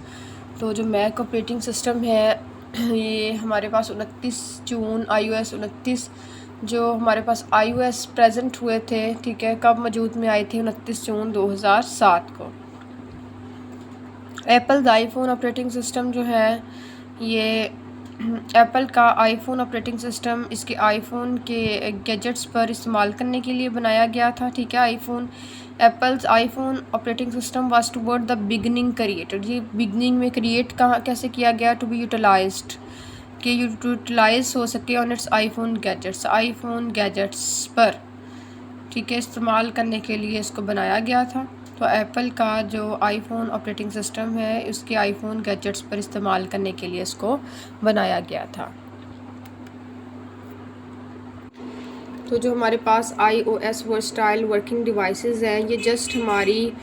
तो जो मैक ऑपरेटिंग सिस्टम है ये हमारे पास 29 जून iOS 29 जो हमारे पास iOS प्रेजेंट हुए थे, ठीक है, कब मौजूद में आए थे, 29 जून 2007 को। एप्पल आईफोन ऑपरेटिंग सिस्टम जो है ये एप्पल का आईफोन ऑपरेटिंग सिस्टम इसके आईफोन के गैजेट्स पर इस्तेमाल करने के लिए बनाया गया था, ठीक है। Apples iPhone operating system was toward the beginning created, ये बिगनिंग में क्रिएट कहाँ कैसे किया गया, टू बी यूटिलाइज्ड, कि यूटिलाइज हो सके ऑन इट्स आईफोन गैजेट्स पर, ठीक है, इस्तेमाल करने के लिए इसको बनाया गया था। तो एप्पल का जो आईफोन ऑपरेटिंग सिस्टम है उसके आईफोन गैजेट्स पर इस्तेमाल करने के लिए इसको बनाया गया था। तो जो हमारे पास iOS वर्सटाइल वर्किंग डिवाइसेस हैं ये जस्ट हमारी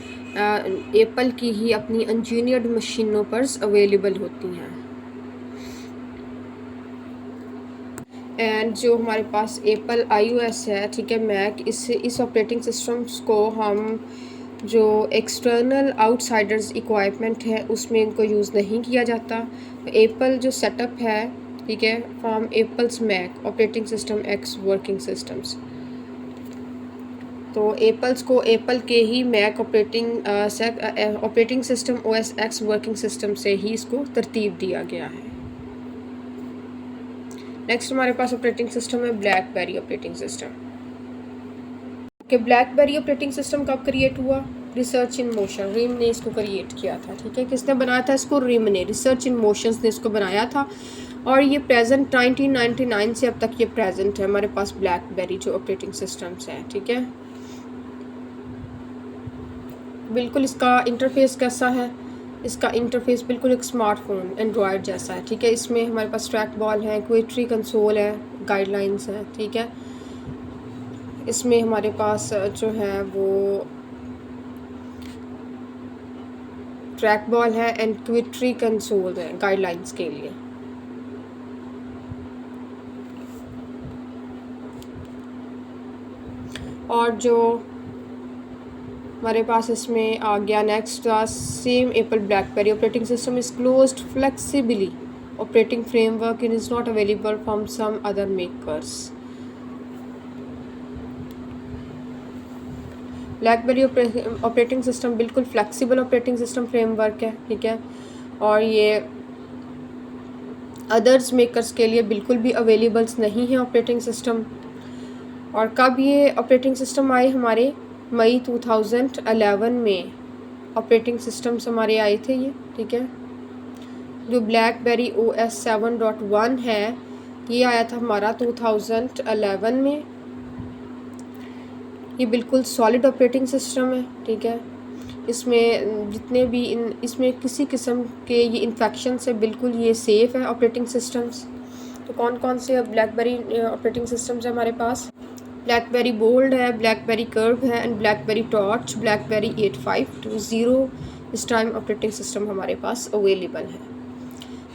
एप्पल की ही अपनी इंजीनियर्ड मशीनों पर अवेलेबल होती हैं। एंड जो हमारे पास एप्पल iOS है, ठीक है, मैक, इस ऑपरेटिंग सिस्टम्स को हम जो एक्सटर्नल आउटसाइडर्स इक्वाइपमेंट है उसमें इनको यूज़ नहीं किया जाता। एप्पल जो सेटअप है, ठीक है, from Apple's Mac operating system X working systems, तो एप्पल्स को एप्पल के ही Mac operating system OS X working system से ही इसको तरतीब दिया गया है। नेक्स्ट हमारे पास ऑपरेटिंग सिस्टम है ब्लैकबेरी ऑपरेटिंग सिस्टम। कि ब्लैकबेरी ऑपरेटिंग सिस्टम कब क्रिएट हुआ, रिसर्च इन मोशन, रिम ने इसको क्रिएट किया था, ठीक है। किसने बनाया था इसको, रिम ने, रिसर्च इन मोशंस ने इसको बनाया था, और ये प्रेजेंट 1999 से अब तक ये प्रेजेंट है हमारे पास ब्लैकबेरी जो ऑपरेटिंग सिस्टम्स है, ठीक है। बिल्कुल इसका इंटरफेस कैसा है, इसका इंटरफेस बिल्कुल एक स्मार्टफोन एंड्रॉयड जैसा है, ठीक है। इसमें हमारे पास ट्रैक बॉल है, क्वेट्री कंसोल है, गाइडलाइंस है, ठीक है। इसमें हमारे पास जो है वो ट्रैक बॉल है एंड क्वेट्री कंसोल है गाइडलाइंस के लिए। और जो हमारे पास इसमें आ गया next same Apple BlackBerry operating system is closed flexibly operating framework and is not available from some other makers. BlackBerry operating system बिल्कुल फ्लेक्सिबल ऑपरेटिंग सिस्टम फ्रेमवर्क है, ठीक है, और ये अदर्स मेकर्स के लिए बिल्कुल भी अवेलेबल्स नहीं है ऑपरेटिंग सिस्टम। और कब ये ऑपरेटिंग सिस्टम आए, हमारे मई 2011 में ऑपरेटिंग सिस्टम्स हमारे आए थे ये, ठीक है। जो ब्लैकबेरी OS 7.1 है ये आया था हमारा 2011 में। ये बिल्कुल सॉलिड ऑपरेटिंग सिस्टम है, ठीक है। इसमें जितने भी इसमें किसी किस्म के ये इन्फेक्शन से बिल्कुल ये सेफ़ है ऑपरेटिंग सिस्टम्स। तो कौन कौन से ब्लैकबेरी ऑपरेटिंग सिस्टम्स है हमारे पास? ब्लैकबेरी बोल्ड है, ब्लैकबेरी कर्व है एंड ब्लैकबेरी टॉर्च, ब्लैकबेरी 8520 इस टाइम ऑपरेटिंग सिस्टम हमारे पास अवेलेबल है।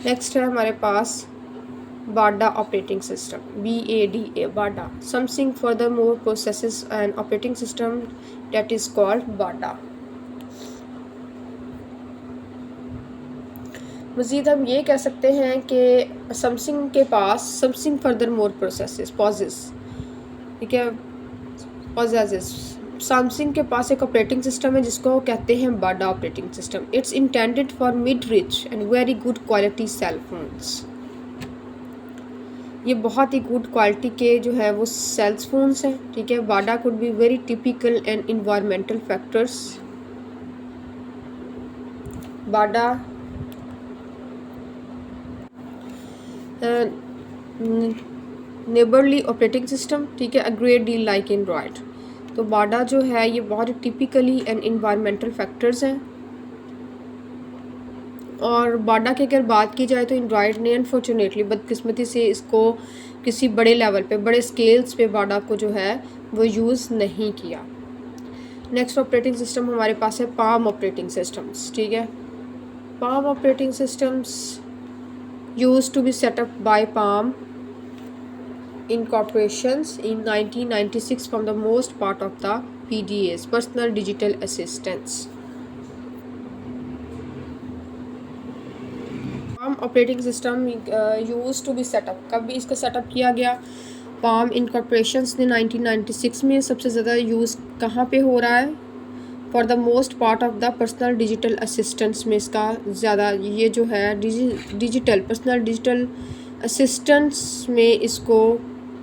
नेक्स्ट है हमारे पास Bada operating system, BADA, Bada. Something furthermore processes an operating system that is called Bada. मज़ीद हम ये कह सकते हैं कि समथिंग के पास समथिंग फर्दरमोर प्रोसेसेस, पॉजेस, ठीक है, पॉजेसेस। सैमसंग के पास एक ऑपरेटिंग सिस्टम है जिसको कहते हैं Bada operating system. It's intended for mid rich and very good quality cell phones. ये बहुत ही गुड क्वालिटी के जो है वो सेल्स फोन्स हैं, ठीक है। Bada could be very typical and environmental factors. Bada neighbourly operating system, ठीक है, a great deal like Android. तो बाडा जो है ये बहुत टिपिकली एंड इन्वायरमेंटल फैक्टर्स हैं। और बाडा की अगर बात की जाए तो एंड्रॉयड ने अनफॉर्चुनेटली बदकिस्मती से इसको किसी बड़े लेवल पे, बड़े स्केल्स पे बाडा को जो है वो यूज़ नहीं किया। नेक्स्ट ऑपरेटिंग सिस्टम हमारे पास है पाम ऑपरेटिंग सिस्टम्स, ठीक है। Palm operating systems used to be set up by Palm Incorporations in 1996 from the most part of the PDAs, Personal Digital Assistants. Palm operating system used to be set up, कब भी इसका सेटअप किया गया? Palm Incorporations ने 1996 में। सबसे ज़्यादा यूज़ कहाँ पे हो रहा है? For the most part of the personal digital assistants में इसका ज़्यादा ये जो है डिजिटल पर्सनल डिजिटल असिस्टेंट्स में इसको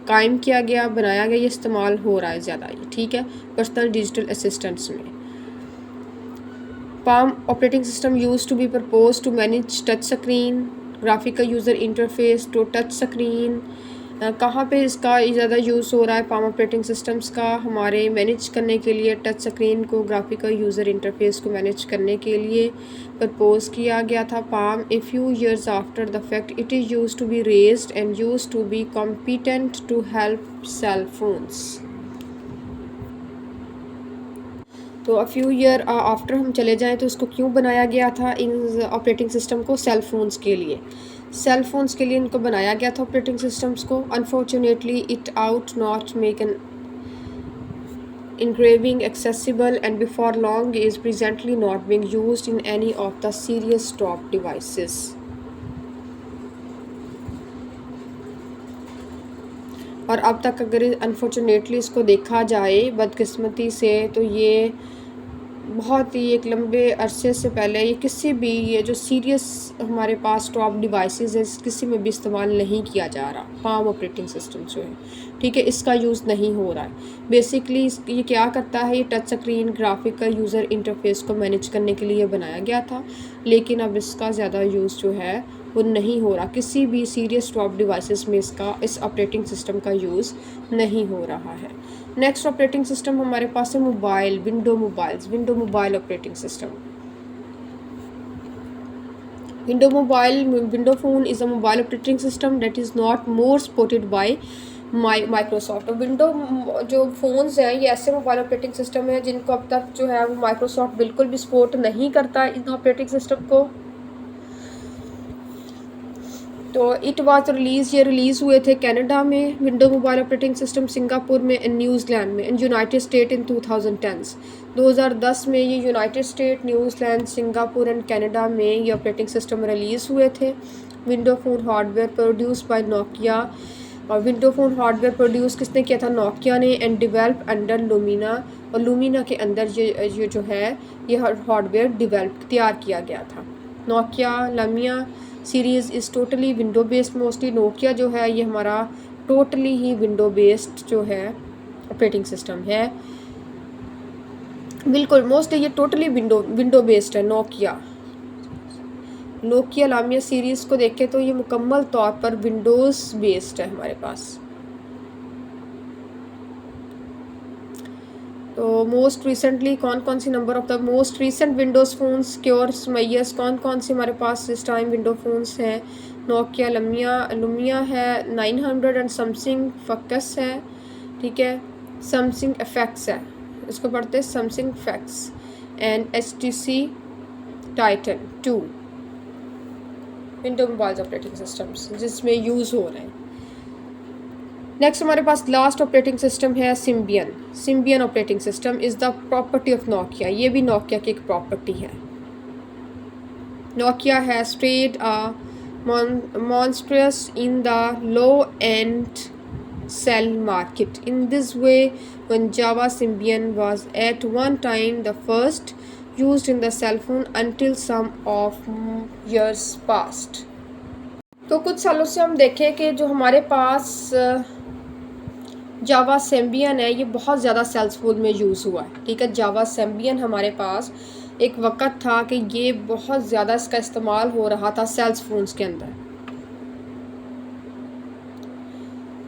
कायम किया गया, बनाया गया, ये इस्तेमाल हो रहा है ज़्यादा ये, ठीक है, पर्सनल डिजिटल असिस्टेंट्स में। Palm operating system use to be propose to manage touch screen, graphical user interface to touch screen. कहाँ पे इसका ज़्यादा यूज़ हो रहा है पाम ऑपरेटिंग सिस्टम्स का? हमारे मैनेज करने के लिए टच स्क्रीन को, ग्राफिकल यूज़र इंटरफेस को मैनेज करने के लिए प्रपोज किया गया था Palm. A few years after the fact it is use to be raised and use to be competent to help cell phones. तो अ फ्यू ईयर आफ्टर हम चले जाएँ तो इसको क्यों बनाया गया था इन ऑपरेटिंग सिस्टम को? सेल फोन्स के लिए। सेल फोन्स के लिए इनको बनाया गया था ऑपरेटिंग सिस्टम्स को। Unfortunately it out not make an engraving accessible and before long is presently not being used in any of the serious top devices. और अब तक अगर अनफॉर्चुनेटली इसको देखा जाए बदकिस्मती से तो ये बहुत ही एक लंबे अरसे से पहले ये किसी भी ये जो सीरियस हमारे पास टॉप डिवाइसेस है किसी में भी इस्तेमाल नहीं किया जा रहा। पाम ऑपरेटिंग सिस्टम जो है, ठीक है, इसका यूज़ नहीं हो रहा है। बेसिकली ये क्या करता है, ये touch screen graphical user interface को मैनेज करने के लिए बनाया गया था, लेकिन अब इसका ज़्यादा यूज़ जो है वो नहीं हो रहा। किसी भी सीरियस टॉप डिवाइसेस में इस ऑपरेटिंग सिस्टम का यूज़ नहीं हो रहा है। नेक्स्ट ऑपरेटिंग सिस्टम हमारे पास है mobile, window mobile operating system. Window phone is a mobile operating system that is not more supported by Microsoft. Window जो फ़ोन्स हैं ये ऐसे मोबाइल ऑपरेटिंग सिस्टम है जिनको अब तक जो है वो माइक्रोसॉफ्ट बिल्कुल भी सपोर्ट नहीं करता इन ऑपरेटिंग सिस्टम को। तो इट वाज रिलीज़, ये रिलीज़ हुए थे कनाडा में window mobile operating system, Singapore में एंड न्यूजीलैंड में एंड यूनाइटेड स्टेट इन 2010। 2010 में ये United state, New Zealand, Singapore and Canada में ये ऑपरेटिंग सिस्टम रिलीज़ हुए थे। Window phone hardware produce by Nokia, और विंडो फ़ोन हार्डवेयर प्रोड्यूस किसने किया था? नोकिया ने, एंड डेवलप अंडर लूमिना, और लूमिना के अंदर ये जो है ये हार्डवेयर तैयार किया गया था। Nokia Lumia series is totally window based. Mostly Nokia जो है ये हमारा टोटली ही विंडो बेस्ड जो है ऑपरेटिंग सिस्टम है, बिल्कुल मोस्टली ये टोटली विंडो बेस्ड है नोकिया। नोकिया लामिया सीरीज़ को देखें तो ये मुकम्मल तौर पर विंडोज़ बेस्ड है हमारे पास। तो मोस्ट रिसेंटली कौन कौन सी number of the most recent Windows phones क्योर मैयस कौन कौन सी हमारे पास इस टाइम विंडो फ़ोन्स हैं? नोकिया लुमिया है, 900 एंड समथिंग फोकस है, ठीक है, समथिंग इफेक्ट्स है, इसको पढ़ते हैं something effects, and HTC Titan 2 window mobile operating systems जिसमें यूज़ हो रहे हैं। नेक्स्ट हमारे पास लास्ट ऑपरेटिंग सिस्टम है Symbian operating system is the property of Nokia. ये भी नोकिया की एक प्रॉपर्टी है। Nokia has trade monstrous in the low-end cell market. In this way, when Java Symbian was at one time the first used in the cell phone until some of years passed. तो कुछ सालों से हम देखें कि जो हमारे पास जावा सेम्बियन है ये बहुत ज़्यादा सेल्स फोन में यूज़ हुआ है, ठीक है। जावा सेम्बियन हमारे पास एक वक़्त था कि ये बहुत ज़्यादा इसका इस्तेमाल हो रहा था सेल्स फोन्स के अंदर,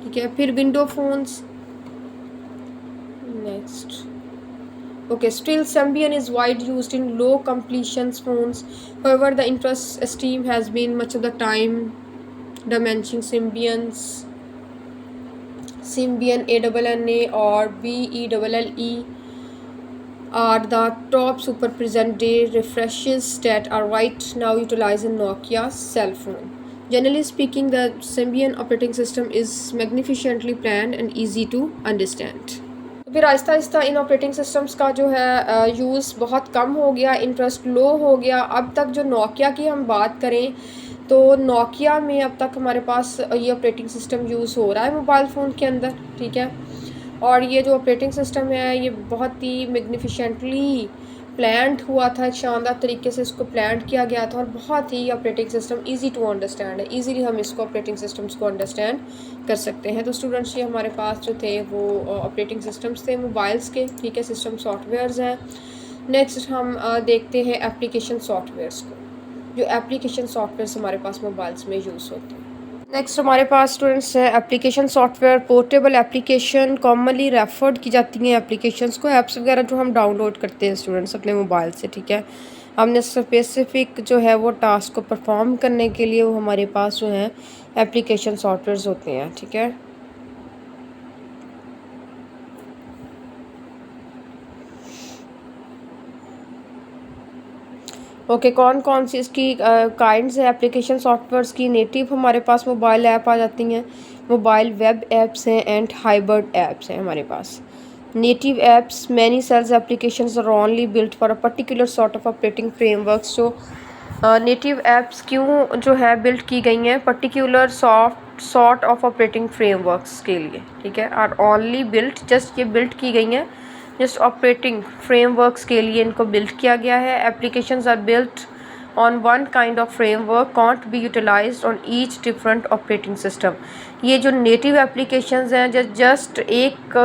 ठीक है। फिर window phones, next okay, still Symbian is wide used in low completions phones. However, the interest esteem has been much of the time dimension Symbian ANNA or BELLE are the top super present day refreshes that are right now utilized in Nokia cell phone. Generally speaking, the Symbian operating system is magnificently planned and easy to understand. फिर आहिस्ता आहिस्ता इन ऑपरेटिंग सिस्टम्स का जो है यूज़ बहुत कम हो गया, इंटरेस्ट लो हो गया। अब तक जो नोकिया की हम बात करें तो नोकिया में अब तक हमारे पास ये ऑपरेटिंग सिस्टम यूज़ हो रहा है मोबाइल फ़ोन के अंदर, ठीक है। और ये जो ऑपरेटिंग सिस्टम है ये बहुत ही मैग्निफिशेंटली प्लान्ड हुआ था, एक शानदार तरीके से इसको प्लान्ड किया गया था और बहुत ही operating system easy to understand है। इजीली हम इसको ऑपरेटिंग सिस्टम्स को अंडरस्टैंड कर सकते हैं। तो स्टूडेंट्स ये हमारे पास जो थे वो ऑपरेटिंग सिस्टम्स थे मोबाइल्स के, ठीक है, सिस्टम सॉफ्टवेयर्स हैं। नेक्स्ट हम देखते हैं एप्लीकेशन सॉफ्टवेयर्स को, जो एप्लीकेशन सॉफ्टवेयर्स हमारे पास मोबाइल्स में यूज़ होते हैं। नेक्स्ट हमारे पास स्टूडेंट्स है application software. Portable application commonly referred की जाती हैं एप्लीकेशंस को, ऐप्स वगैरह जो हम डाउनलोड करते हैं स्टूडेंट्स अपने मोबाइल से, ठीक है। हमने स्पेसिफिक जो है वो टास्क को परफॉर्म करने के लिए वो हमारे पास जो है एप्लीकेशन सॉफ्टवेयर्स होते हैं, ठीक है। ओके कौन कौन सी इसकी काइंड्स है एप्लीकेशन सॉफ्टवेयर्स की? नेटिव हमारे पास मोबाइल ऐप आ जाती हैं, मोबाइल वेब ऐप्स हैं एंड हाइब्रिड ऐप्स हैं हमारे पास। Native apps many cells applications are only built for a particular sort of operating frameworks. जो नेटिव ऐप्स क्यों जो है बिल्ट की गई हैं particular sort of operating frameworks के लिए, ठीक है। आर ओनली बिल्ट, जस्ट ये बिल्ट की गई हैं जस्ट ऑपरेटिंग फ्रेमवर्क्स के लिए इनको बिल्ड किया गया है। Applications are built on one kind of framework can't be utilized on each different operating system. ये जो नेटिव एप्लीकेशंस हैं जस्ट एक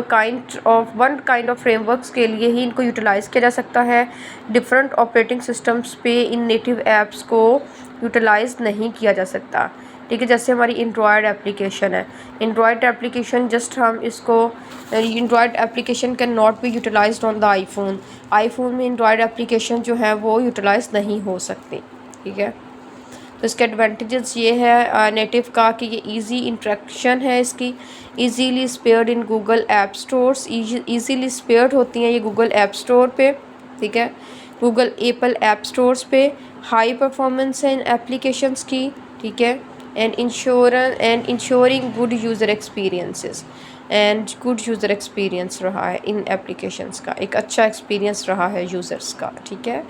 वन काइंड ऑफ फ्रेमवर्क्स के लिए ही इनको यूटिलाइज़ किया जा सकता है, डिफरेंट ऑपरेटिंग सिस्टम्स पे इन नेटिव ऐप्स को यूटिलाइज़ नहीं किया जा सकता, ठीक है। जैसे हमारी एंड्रॉयड एप्लीकेशन है, एंड्रॉयड एप्लीकेशन जस्ट हम इसको Android application can not be utilized on the iPhone में एंड्रॉयड एप्लीकेशन जो है वो यूटिलाइज नहीं हो सकती, ठीक है। तो इसके एडवांटेजेस ये है नेटिव का कि ये इजी इंट्रैक्शन है इसकी, easily spared in Google app stores, easily spared होती हैं ये गूगल ऐप स्टोर पे, ठीक है, गूगल एप्पल ऐप स्टोर्स पे। हाई परफॉर्मेंस है इन एप्लीकेशंस की, ठीक है, and ensuring good user experiences and good user experience रहा है इन एप्लीकेशंस का, एक अच्छा एक्सपीरियंस रहा है यूज़र्स का, ठीक है।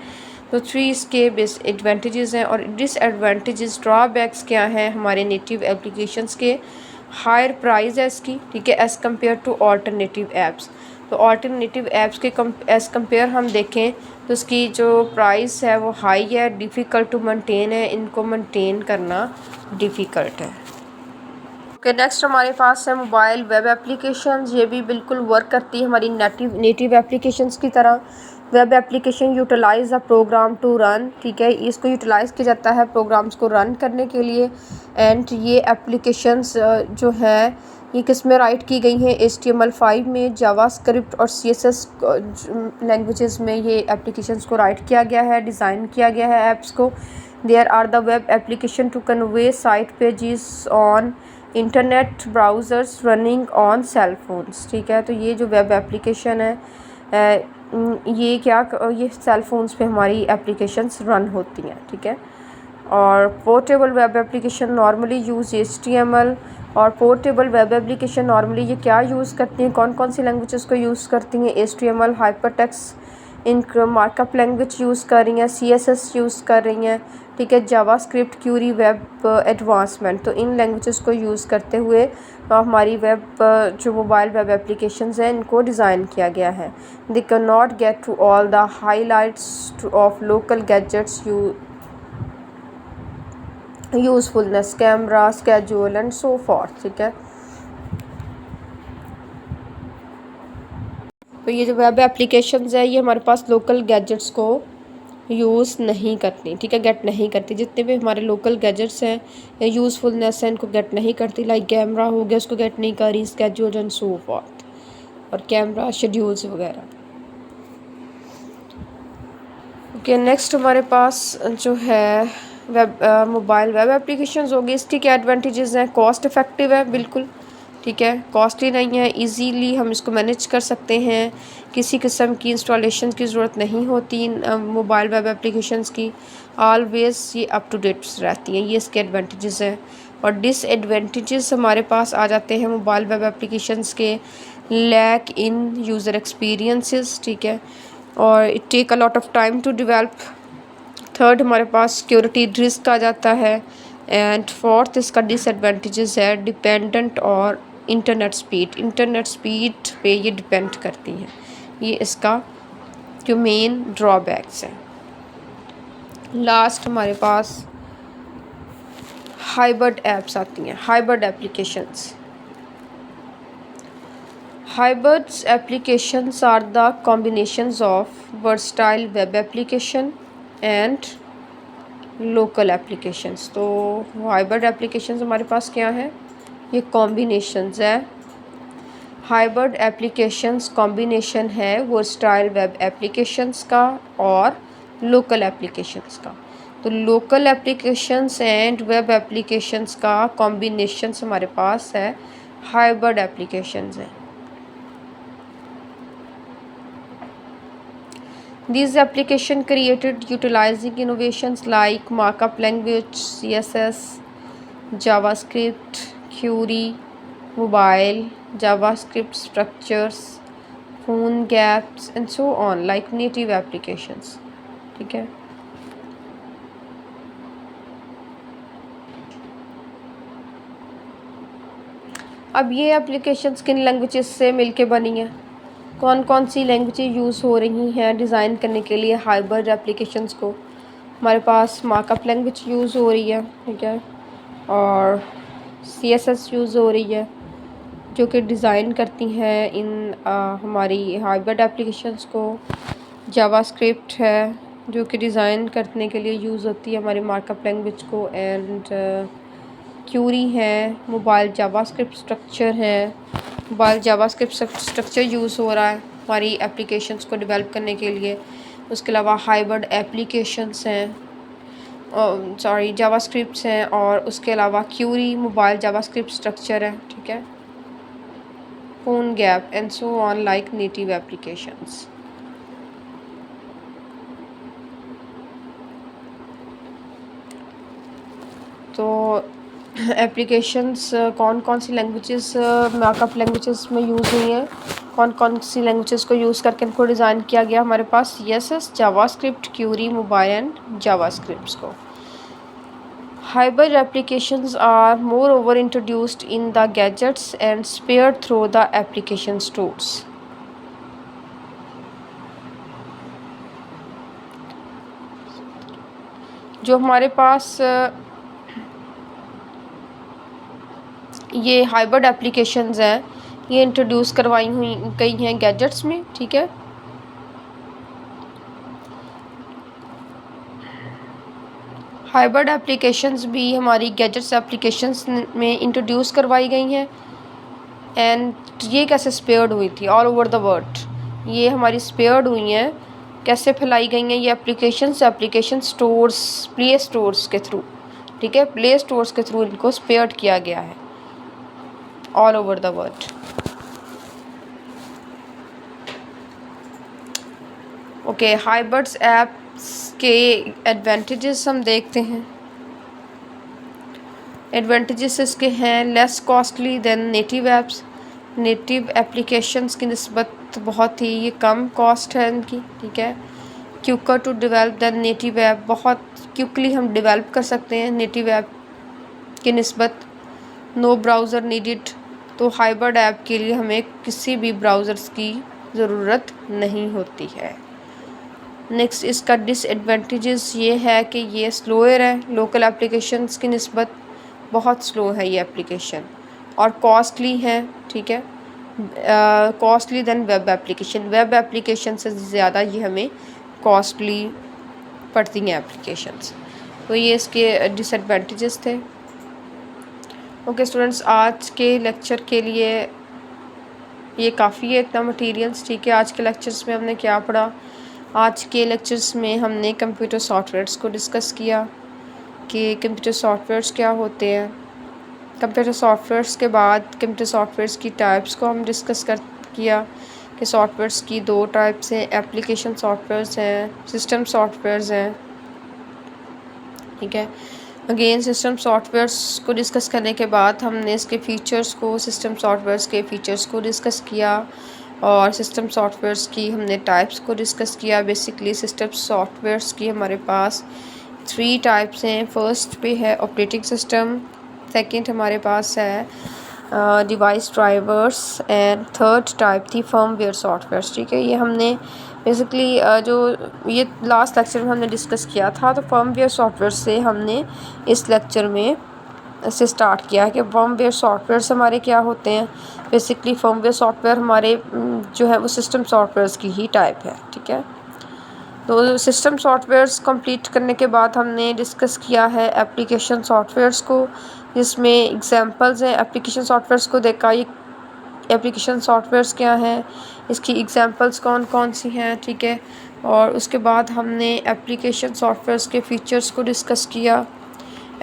तो 3 इसके बेस एडवांटेजेस हैं और डिसएडवांटेजेस ड्रॉबैक्स क्या हैं हमारे नेटिव एप्लीकेशंस के? हायर प्राइस है इसकी, ठीक है, as compare two alternative apps. तो ऑल्टरनेटिव ऐप्स के एज़ कम्पेयर हम देखें तो इसकी जो प्राइस है वो हाई है, डिफ़िकल्ट टू मेंटेन है, इनको मेंटेन करना डिफ़िकल्ट है। ओके नेक्स्ट हमारे पास है मोबाइल वेब एप्लीकेशंस। ये भी बिल्कुल वर्क करती है हमारी नेटिव एप्लीकेशंस की तरह। Web application utilize a program to run, ठीक है, इसको यूटिलाइज़ किया जाता है प्रोग्राम्स को रन करने के लिए। एंड ये एप्लीकेशंस जो है ये किस में राइट की गई हैं, HTML5 में, जावास्क्रिप्ट और CSS लैंग्वेजेस में ये एप्लीकेशंस को राइट किया गया है, डिज़ाइन किया गया है ऐप्स को। There are the web application to convey site pages on internet browsers running on cell phones, ठीक है। तो ये जो वेब एप्लीकेशन है ये ये सेल फोन्स पे हमारी एप्लीकेशंस रन होती हैं, ठीक है। और portable web application normally use HTML, और पोर्टेबल वेब एप्लीकेशन नॉर्मली ये क्या यूज़ करती हैं, कौन कौन सी लैंग्वेजेस को यूज़ करती हैं, HTML, हाइपरटेक्स्ट इन मार्कअप लैंग्वेज यूज़ कर रही हैं, CSS यूज़ कर रही हैं, ठीक है, जावास्क्रिप्ट, क्यूरी, वेब एडवांसमेंट। तो इन लैंग्वेजेस को यूज़ करते हुए हमारी वेब जो मोबाइल वेब एप्लीकेशंस हैं इनको डिज़ाइन किया गया है। They can not get to all the highlights of local gadgets usefulness, camera, schedule and so forth, ठीक है। तो ये जो वेब एप्लीकेशंस है ये हमारे पास लोकल गैजेट्स को यूज़ नहीं करती, ठीक है, गेट नहीं करती। जितने भी हमारे लोकल गैजेट्स हैं या यूज़फुलनेस है इनको गेट नहीं करती। लाइक कैमरा हो गया, उसको गेट नहीं करी, स्केड्यूल एंड सो फॉर्थ, और कैमरा शेड्यूल्स वगैरह। ओके, नेक्स्ट हमारे पास जो है मोबाइल वेब एप्लीकेशंस होगी। इसके क्या एडवांटेजेस हैं, कॉस्ट इफ़ेक्टिव है बिल्कुल, ठीक है, कॉस्टली नहीं है, इजीली हम इसको मैनेज कर सकते हैं, किसी किस्म की इंस्टॉलेशन की ज़रूरत नहीं होती मोबाइल वेब एप्लीकेशंस की, ऑलवेज़ ये अप टू डेट रहती हैं, ये इसके एडवांटेजेस हैं। और डिसएडवांटेजेस हमारे पास आ जाते हैं मोबाइल वेब एप्लीकेशंस के, लैक इन यूज़र एक्सपीरियंसेस, ठीक है, और it take a lot of time to develop. Third हमारे पास सिक्योरिटी रिस्क आ जाता है। एंड फोर्थ इसका डिसएडवांटेजेस है डिपेंडेंट और इंटरनेट स्पीड पे ये डिपेंड करती हैं, ये इसका जो मेन ड्रॉबैक्स हैं। लास्ट हमारे पास हाइब्रिड ऐप्स आती हैं, hybrid applications. Hybrid applications are the combinations of versatile web application and local applications। तो hybrid applications हमारे पास क्या है, ये combinations है। hybrid applications combination है versatile web applications का और local applications का। तो local applications and web applications का combinations हमारे पास है hybrid applications है। These applications created utilizing innovations like markup language, CSS, JavaScript, query, mobile, JavaScript structures, phone gaps and so on like native applications, ठीक है। अब ये एप्लीकेशंस किन लैंग्वेजेस से मिलके बनी हैं, कौन कौन सी लैंग्वेजेस यूज़ हो रही हैं डिज़ाइन करने के लिए हाइब्रिड एप्लीकेशंस को। हमारे पास मार्कअप लैंग्वेज यूज़ हो रही है, ठीक है, और CSS यूज़ हो रही है जो कि डिज़ाइन करती हैं इन हमारी हाइब्रिड एप्लीकेशंस को। जावास्क्रिप्ट है जो कि डिज़ाइन करने के लिए यूज़ होती है हमारी मार्कअप लैंग्वेज को। एंड क्यूरी है, मोबाइल जावास्क्रिप्ट स्ट्रक्चर है, मोबाइल जावास्क्रिप्ट स्ट्रक्चर यूज़ हो रहा है हमारी एप्लीकेशंस को डेवलप करने के लिए। उसके अलावा हाइब्रिड एप्लीकेशंस हैं, जावास्क्रिप्ट्स हैं, और उसके अलावा क्यूरी मोबाइल जावास्क्रिप्ट स्ट्रक्चर है, ठीक है, phone gap and so on like native applications. तो एप्लीकेशंस कौन कौन सी लैंग्वेजेस मार्कअप लैंग्वेजेस में यूज़ हुई हैं, कौन कौन सी लैंग्वेजेस को यूज़ करके इनको डिज़ाइन किया गया, हमारे पास CSS, JavaScript, jQuery, mobile and JavaScripts को। Hybrid applications are moreover introduced in the gadgets and spared through the application stores. जो हमारे पास ये हाइब्रिड एप्लीकेशंस हैं ये इंट्रोड्यूस करवाई हुई गई हैं गैजेट्स में, ठीक है, हाइब्रिड एप्लीकेशंस भी हमारी गैजेट्स एप्लीकेशंस में इंट्रोड्यूस करवाई गई हैं। एंड ये कैसे स्प्रेड हुई थी ऑल ओवर द वर्ल्ड, ये हमारी स्प्रेड हुई हैं, कैसे फैलाई गई हैं ये एप्लीकेशन स्टोर्स, प्ले स्टोर्स के थ्रू, ठीक है, प्ले स्टोर्स के थ्रू इनको स्प्रेड किया गया है all over the world. Okay, hybrids apps के एडवांटेजेस हम देखते हैं। एडवांटेजेस इसके हैं less costly than native apps, native applications की निस्बत बहुत ही ये कम कॉस्ट है इनकी, ठीक है। Quicker to develop than native app, बहुत क्विकली हम डेवलप कर सकते हैं नेटिव ऐप की निस्बत। नो ब्राउज़र नीडिड, तो हाइब्रिड ऐप के लिए हमें किसी भी ब्राउज़र्स की ज़रूरत नहीं होती है। नेक्स्ट इसका डिसएडवांटेजेस ये है कि ये स्लोअर है लोकल एप्लीकेशंस की निस्बत, बहुत स्लो है ये एप्लीकेशन, और कॉस्टली है, ठीक है, कॉस्टली देन वेब एप्लीकेशन से ज़्यादा ये हमें कॉस्टली पड़ती हैं एप्लीकेशंस। तो ये इसके डिसएडवांटेजेस थे। ओके स्टूडेंट्स, आज के लेक्चर के लिए ये काफ़ी है इतना मटेरियल्स, ठीक है। आज के लेक्चर्स में हमने क्या पढ़ा? आज के लेक्चर्स में हमने कंप्यूटर सॉफ्टवेयर्स को डिस्कस किया कि कंप्यूटर सॉफ्टवेयर्स क्या होते हैं। कंप्यूटर सॉफ्टवेयर्स के बाद कंप्यूटर सॉफ्टवेयर्स की टाइप्स को हम डिस्कस किया कि सॉफ्टवेयर्स की दो टाइप्स हैं, एप्लीकेशन सॉफ्टवेयर्स हैं, सिस्टम सॉफ्टवेयर्स हैं, ठीक है। अगेन सिस्टम सॉफ्टवेयर्स को डिस्कस करने के बाद हमने इसके फ़ीचर्स को, सिस्टम सॉफ्टवेयर्स के फ़ीचर्स को डिस्कस किया, और सिस्टम सॉफ्टवेयर्स की हमने टाइप्स को डिस्कस किया। बेसिकली सिस्टम सॉफ्टवेयर्स की हमारे पास 3 टाइप्स हैं। फर्स्ट पे है ऑपरेटिंग सिस्टम, सेकंड हमारे पास है device drivers, and third type थी फर्मवेयर सॉफ्टवेयर्स, ठीक है। ये हमने बेसिकली जो ये लास्ट लेक्चर में हमने डिस्कस किया था, तो फर्मवेयर सॉफ्टवेयर से हमने इस लेक्चर में से स्टार्ट किया है कि फर्मवेयर सॉफ्टवेयर्स हमारे क्या होते हैं। बेसिकली फर्मवेयर सॉफ्टवेयर हमारे जो है वो सिस्टम सॉफ्टवेयर्स की ही टाइप है, ठीक है। तो सिस्टम सॉफ्टवेयर्स कंप्लीट करने के बाद हमने डिस्कस किया है एप्लीकेशन सॉफ्टवेयर्स को, जिसमें एग्जांपल्स हैं एप्लीकेशन सॉफ्टवेयर्स को देखा। ये एप्लीकेशन सॉफ्टवेयर्स क्या हैं, इसकी एग्जांपल्स कौन कौन सी हैं, ठीक है। और उसके बाद हमने एप्लीकेशन सॉफ्टवेयर्स के फ़ीचर्स को डिस्कस किया।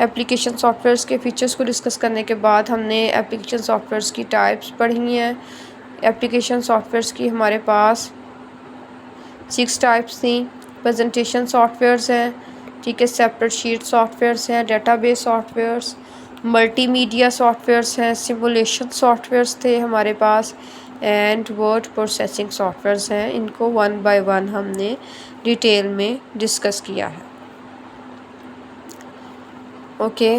एप्लीकेशन सॉफ्टवेयर्स के फ़ीचर्स को डिस्कस करने के बाद हमने एप्लीकेशन सॉफ्टवेयर्स की टाइप्स पढ़ी हैं। एप्लीकेशन सॉफ्टवेयर्स की हमारे पास 6 टाइप्स थी। प्रेजेंटेशन सॉफ्टवेयर्स हैं, ठीक है, सेपरेट शीट सॉफ्टवेयर्स हैं, डेटाबेस सॉफ्टवेयर्स, मल्टीमीडिया सॉफ्टवेयर्स हैं, सिमुलेशन सॉफ्टवेयर्स थे हमारे पास, एंड वर्ड प्रोसेसिंग सॉफ्टवेयर्स हैं। इनको 1 बाय 1 हमने डिटेल में डिस्कस किया है। ओके,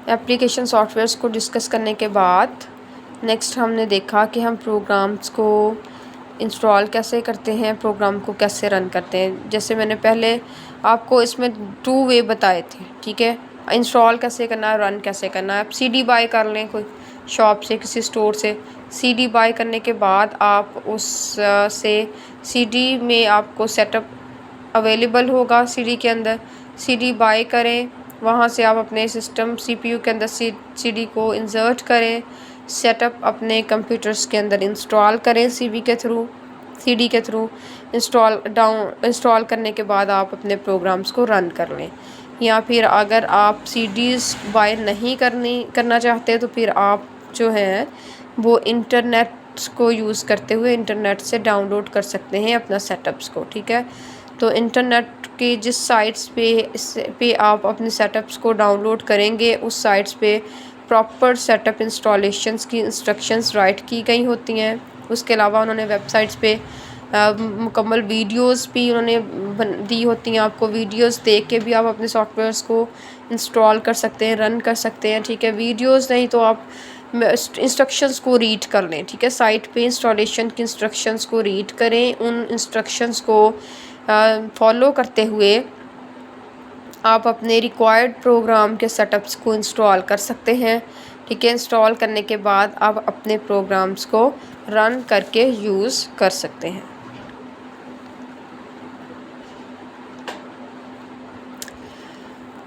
एप्लीकेशन सॉफ्टवेयर्स को डिस्कस करने के बाद नेक्स्ट हमने देखा कि हम प्रोग्राम्स को इंस्टॉल कैसे करते हैं, प्रोग्राम को कैसे रन करते हैं। जैसे मैंने पहले आपको इसमें 2 वे बताए थे, ठीक है। इंस्टॉल कैसे करना है, रन कैसे करना है। आप CD बाय कर लें कोई शॉप से, किसी स्टोर से। CD बाय करने के बाद आप उस से CD में आपको सेटअप अवेलेबल होगा CD के अंदर। CD बाय करें, वहाँ से आप अपने सिस्टम CPU के अंदर CD को इंसर्ट करें, सेटअप अपने कंप्यूटर्स के अंदर इंस्टॉल करें CD के थ्रू इंस्टॉल करने के बाद आप अपने प्रोग्राम्स को रन कर लें। या फिर अगर आप CDs बाय नहीं करना चाहते, तो फिर आप जो है वो इंटरनेट को यूज़ करते हुए इंटरनेट से डाउनलोड कर सकते हैं अपना सेटअप्स को, ठीक है। तो इंटरनेट के जिस साइट्स पे आप अपने सेटअप्स को डाउनलोड करेंगे, उस साइट्स पे प्रॉपर सेटअप इंस्टॉलेशंस की इंस्ट्रक्शंस राइट की गई होती हैं। उसके अलावा उन्होंने वेबसाइट्स पे मुकम्मल वीडियोस भी उन्होंने दी होती हैं। आपको वीडियोस देख के भी आप अपने सॉफ्टवेयर्स को इंस्टॉल कर सकते हैं, रन कर सकते हैं, ठीक है। वीडियोस नहीं तो आप इंस्ट्रक्शंस को रीड कर लें, ठीक है। साइट पे इंस्टॉलेशन की इंस्ट्रक्शंस को रीड करें, उन इंस्ट्रक्शंस को फॉलो करते हुए आप अपने रिक्वायर्ड प्रोग्राम के सेटअप्स को इंस्टॉल कर सकते हैं, ठीक है। इंस्टॉल करने के बाद आप अपने प्रोग्राम्स को रन करके यूज़ कर सकते हैं।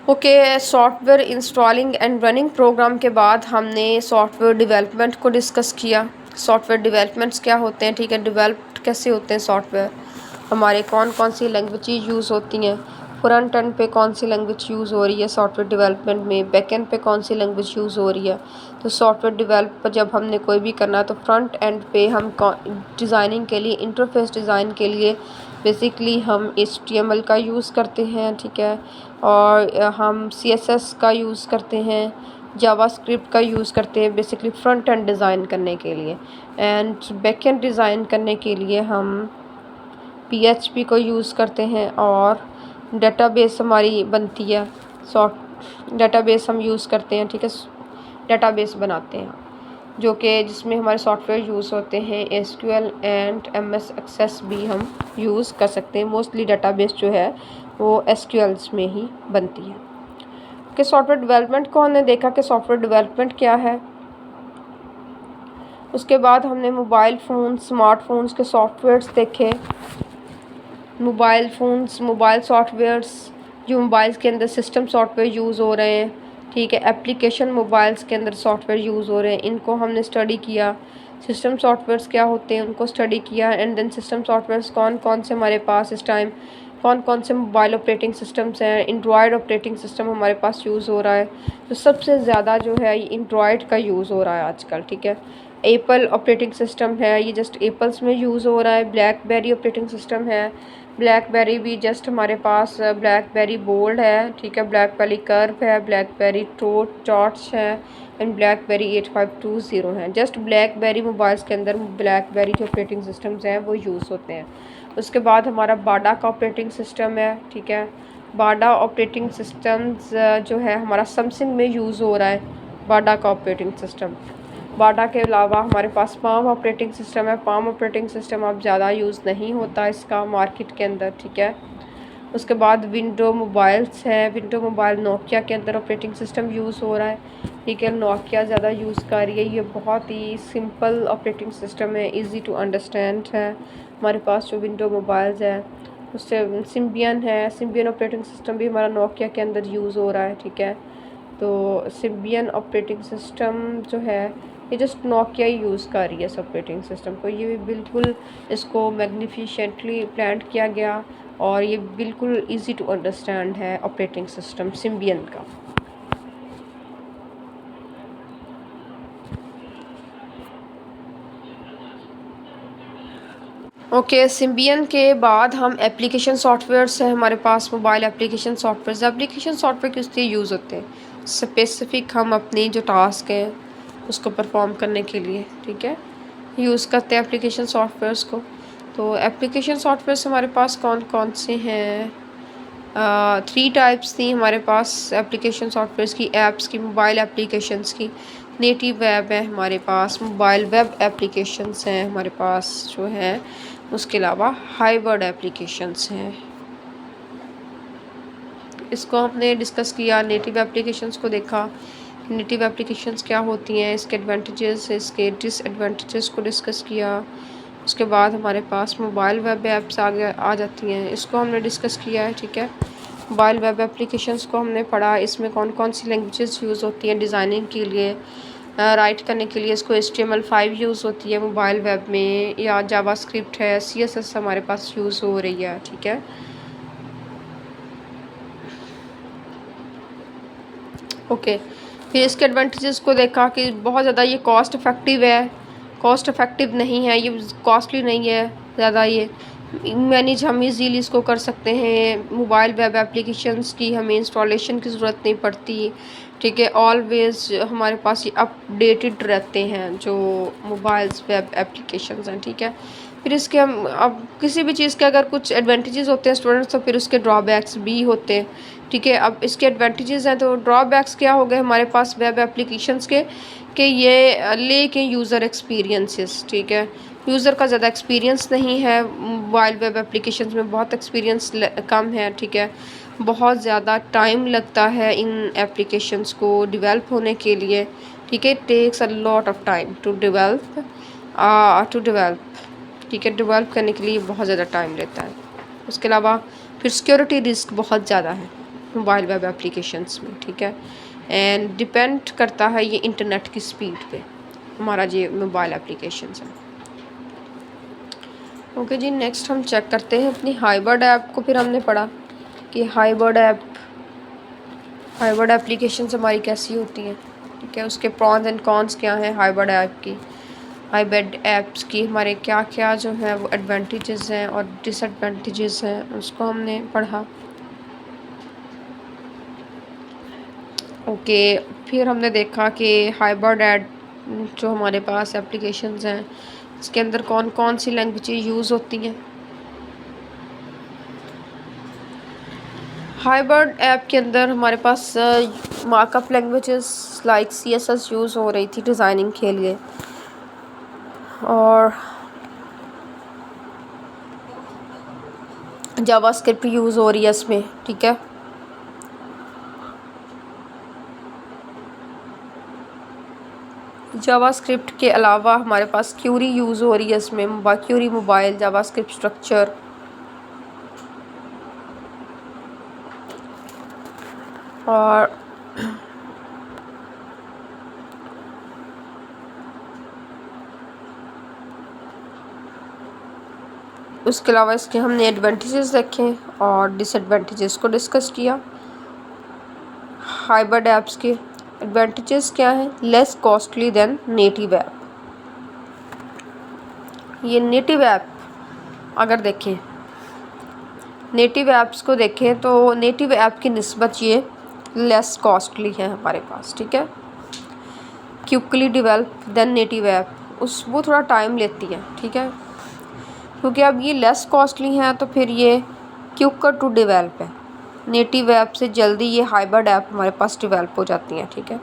Okay, software installing and running program के बाद हमने सॉफ्टवेयर डेवलपमेंट को डिस्कस किया। सॉफ्टवेयर डेवलपमेंट्स क्या होते हैं, ठीक है, डेवलप्ड कैसे होते हैं सॉफ्टवेयर, हमारे कौन कौन सी लैंग्वेजेज यूज़ होती हैं, फ्रंट एंड पे कौन सी लैंग्वेज यूज़ हो रही है सॉफ्टवेयर डेवलपमेंट में, बैक एंड पे कौन सी लैंग्वेज यूज़ हो रही है। तो सॉफ्टवेयर डेवलप जब हमने कोई भी करना है तो फ्रंट एंड पे हम डिज़ाइनिंग के लिए, इंटरफेस डिज़ाइन के लिए बेसिकली हम HTML का यूज़ करते हैं, ठीक है, और हम CSS का यूज़ करते हैं, जावास्क्रिप्ट का यूज़ करते हैं बेसिकली फ्रंट एंड डिज़ाइन करने के लिए। एंड बैक एंड डिज़ाइन करने के लिए हम PHP को यूज़ करते हैं, और डेटाबेस हमारी बनती है, सॉफ्ट डेटाबेस हम यूज़ करते हैं, ठीक है, डेटाबेस बनाते हैं जो कि जिसमें हमारे सॉफ्टवेयर यूज़ होते हैं। SQL एंड MS एक्सेस भी हम यूज़ कर सकते हैं। मोस्टली डेटाबेस जो है वो SQLs में ही बनती है। कि सॉफ्टवेयर डेवलपमेंट को हमने देखा कि सॉफ्टवेयर डेवलपमेंट क्या है। उसके बाद हमने मोबाइल फ़ोन, स्मार्टफोन्स के सॉफ्टवेयर्स देखे। मोबाइल फ़ोन्स, मोबाइल सॉफ्टवेयर्स जो मोबाइल्स के अंदर सिस्टम सॉफ्टवेयर यूज़ हो रहे हैं, ठीक है, एप्लीकेशन मोबाइल्स के अंदर सॉफ्टवेयर यूज़ हो रहे हैं, इनको हमने स्टडी किया। सिस्टम सॉफ्टवेयर्स क्या होते हैं उनको स्टडी किया। एंड देन सिस्टम सॉफ्टवेयर्स कौन कौन से हमारे पास इस टाइम, कौन कौन से मोबाइल ऑपरेटिंग सिस्टम्स हैं। एंड्रॉयड ऑपरेटिंग सिस्टम हमारे पास यूज़ हो रहा है, तो सबसे ज़्यादा जो है ये एंड्रॉयड का यूज़ हो रहा है आजकल, ठीक है। एप्पल ऑपरेटिंग सिस्टम है, ये जस्ट एप्पल्स में यूज़ हो रहा है। ब्लैकबेरी ऑपरेटिंग सिस्टम है, ब्लैकबेरी भी जस्ट हमारे पास ब्लैकबेरी बोल्ड है, ठीक है, ब्लैकबेरी कर्व है, ब्लैकबेरी टॉर्च है, एंड ब्लैकबेरी 8520 है। जस्ट ब्लैकबेरी मोबाइल्स के अंदर ब्लैकबेरी के ऑपरेटिंग सिस्टम्स हैं वो यूज़ होते हैं। उसके बाद हमारा बाडा का ऑपरेटिंग सिस्टम है, ठीक है, बाडा ऑपरेटिंग सिस्टम्स जो है हमारा सैमसंग में यूज़ हो रहा है, बाडा का ऑपरेटिंग सिस्टम। बाडा के अलावा हमारे पास पाम ऑपरेटिंग सिस्टम है। पाम ऑपरेटिंग सिस्टम अब ज़्यादा यूज़ नहीं होता इसका मार्केट के अंदर, ठीक है। उसके बाद विंडो मोबाइल्स है, विंडो मोबाइल नोकिया के अंदर ऑपरेटिंग सिस्टम यूज़ हो रहा है, ठीक है, नोकिया ज़्यादा यूज़ कर रही है। ये बहुत ही सिंपल ऑपरेटिंग सिस्टम है, इजी टू अंडरस्टैंड है हमारे पास जो विंडो मोबाइल्स है। उससे सिम्बियन है, सिम्बियन ऑपरेटिंग सिस्टम भी हमारा नोकिया के अंदर यूज़ हो रहा है, ठीक है। तो सिम्बियन ऑपरेटिंग सिस्टम जो है ये जस्ट नोकिया ही यूज़ कर रही है इस ऑपरेटिंग सिस्टम को। ये भी बिल्कुल इसको मैग्निफिशेंटली प्लान किया गया, और ये बिल्कुल इजी टू अंडरस्टैंड है ऑपरेटिंग सिस्टम सिम्बियन का। ओके, सिम्बियन के बाद हम एप्लीकेशन सॉफ्टवेयर्स हैं हमारे पास, mobile application softwares. Application software किस लिए यूज़ होते हैं, स्पेसिफिक हम अपनी जो टास्क है उसको परफॉर्म करने के लिए, ठीक है, यूज़ करते हैं एप्लीकेशन सॉफ्टवेयर्स को। तो एप्लीकेशन सॉफ्टवेयर्स हमारे पास कौन कौन से हैं, 3 टाइप्स थी हमारे पास एप्लीकेशन सॉफ्टवेयर्स की, ऐप्स की, मोबाइल एप्लीकेशंस की। नेटिव वेब है हमारे पास, मोबाइल वेब एप्लीकेशंस हैं हमारे पास जो है, उसके अलावा हाइब्रिड एप्लीकेशंस हैं। इसको हमने डिस्कस किया, नेटिव एप्लीकेशंस को देखा, नेटिव एप्लीकेशंस क्या होती हैं, इसके एडवांटेजेस, इसके डिसएडवांटेजेस को डिस्कस किया। उसके बाद हमारे पास मोबाइल वेब ऐप्स आ जाती हैं, इसको हमने डिस्कस किया है, ठीक है। मोबाइल वेब एप्लीकेशंस को हमने पढ़ा, इसमें कौन कौन सी लैंग्वेजेस यूज़ होती हैं डिज़ाइनिंग के लिए, राइट करने के लिए। इसको HTML5 यूज़ होती है मोबाइल वेब में, या जावास्क्रिप्ट है, CSS हमारे पास यूज़ हो रही है, ठीक है। ओके, फिर इसके एडवांटेजेस को देखा कि बहुत ज़्यादा ये कॉस्ट इफ़ेक्टिव है, कॉस्ट इफ़ेक्टिव नहीं है, ये कॉस्टली नहीं है ज़्यादा, ये मैनेज हम इजीली इसको कर सकते हैं। मोबाइल वेब एप्लीकेशंस की हमें इंस्टॉलेशन की ज़रूरत नहीं पड़ती, ठीक है, ऑलवेज़ हमारे पास ये अपडेटेड रहते हैं जो मोबाइल्स वेब एप्लीकेशंस हैं, ठीक है। फिर इसके हम अब किसी भी चीज़ के अगर कुछ एडवांटेजेस होते हैं स्टूडेंट्स, तो फिर उसके ड्रॉबैक्स भी होते हैं, ठीक है। अब इसके एडवांटेजेस हैं, तो ड्रॉबैक्स क्या हो गए हमारे पास वेब एप्लीकेशंस के, कि ये लेके यूज़र एक्सपीरियंसेस, ठीक है, यूज़र का ज़्यादा एक्सपीरियंस नहीं है मोबाइल वेब एप्लीकेशंस में, बहुत एक्सपीरियंस कम है, ठीक है। बहुत ज़्यादा टाइम लगता है इन एप्लीकेशंस को डेवलप होने के लिए, ठीक है, takes a lot of time to develop, ठीक है, डेवलप करने के लिए बहुत ज़्यादा टाइम लेता है। उसके अलावा फिर सिक्योरिटी रिस्क बहुत ज़्यादा है, मोबाइल वेब एप्लीकेशंस में, ठीक है। एंड डिपेंड करता है ये इंटरनेट की स्पीड पे हमारा ये मोबाइल एप्लीकेशंस है। ओके जी, नेक्स्ट हम चेक करते हैं अपनी हाइबर्ड ऐप को। फिर हमने पढ़ा कि हाइबर्ड एप्लीकेशंस हमारी कैसी होती हैं, ठीक है। उसके प्रॉन्स एंड कॉन्स क्या हैं हाइबर्ड ऐप्स की हमारे क्या क्या जो है वो एडवांटेजेस हैं और डिसएडवांटेजेस हैं, उसको हमने पढ़ा। ओके, फिर हमने देखा कि हाइबर्ड ऐप जो हमारे पास एप्लीकेशंस हैं इसके अंदर कौन कौन सी लैंग्वेजेस यूज़ होती हैं। हाइबर्ड ऐप के अंदर हमारे पास markup languages like CSS use हो रही थी डिज़ाइनिंग के लिए, और जावास्क्रिप्ट यूज़ हो रही है इसमें, ठीक है। जावास्क्रिप्ट के अलावा हमारे पास क्यूरी यूज़ हो रही है इसमें, क्यूरी मोबाइल जावास्क्रिप्ट स्ट्रक्चर, और उसके अलावा इसके हमने एडवांटेजेस देखे और डिसएडवांटेजेस को डिस्कस किया। हाइबर्ड ऐप्स के एडवांटेजेस क्या हैं? Less costly than native app. ये नेटिव ऐप अगर देखें, नेटिव ऐप्स को देखें तो नेटिव ऐप की निस्बत ये लेस कॉस्टली है हमारे पास, ठीक है। Quickly develop than native app, वो थोड़ा टाइम लेती है, ठीक है। क्योंकि अब ये लेस कॉस्टली हैं तो फिर ये क्विकर टू डेवलप है। नेटिव ऐप से जल्दी ये हाइबर्ड ऐप हमारे पास डेवलप हो जाती हैं, ठीक है।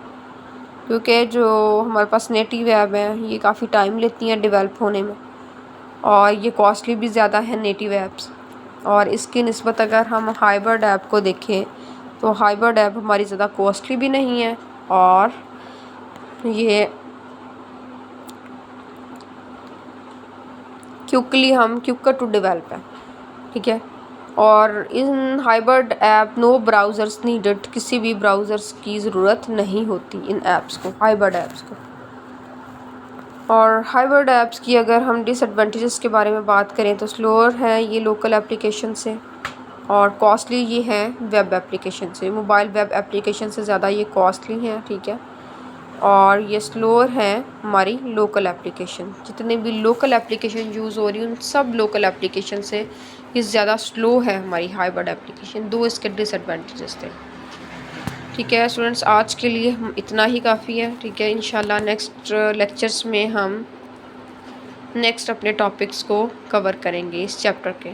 क्योंकि जो हमारे पास नेटिव ऐप है ये काफ़ी टाइम लेती हैं डेवलप होने में, और ये कॉस्टली भी ज़्यादा है नेटिव ऐप्स। और इसकी निस्बत अगर हम हाइबर्ड ऐप को देखें तो हाइबर्ड ऐप हमारी ज़्यादा कॉस्टली भी नहीं है, और ये क्विकर टू डेवलप है, ठीक है। और इन हाइबर्ड ऐप नो ब्राउज़र्स नीडेड, किसी भी ब्राउज़र्स की ज़रूरत नहीं होती इन ऐप्स को, हाइबर्ड ऐप्स को। और हाइबर्ड ऐप्स की अगर हम डिसएडवांटेजेस के बारे में बात करें तो स्लोअर है ये लोकल एप्लीकेशन से, और कॉस्टली ये है वेब एप्लीकेशन से, मोबाइल वेब एप्लीकेशन से ज़्यादा ये कॉस्टली हैं, ठीक है। और ये स्लोअर हैं हमारी लोकल एप्लीकेशन, जितने भी लोकल एप्लीकेशन यूज़ हो रही हैं उन सब लोकल एप्लीकेशन से ये ज़्यादा स्लो है हमारी हाइबर्ड एप्लीकेशन। दो इसके डिसएडवांटेजेस थे, ठीक है। स्टूडेंट्स आज के लिए हम इतना ही काफ़ी है, ठीक है। इंशाल्लाह नेक्स्ट लेक्चर्स में हम नेक्स्ट अपने टॉपिक्स को कवर करेंगे इस चैप्टर के।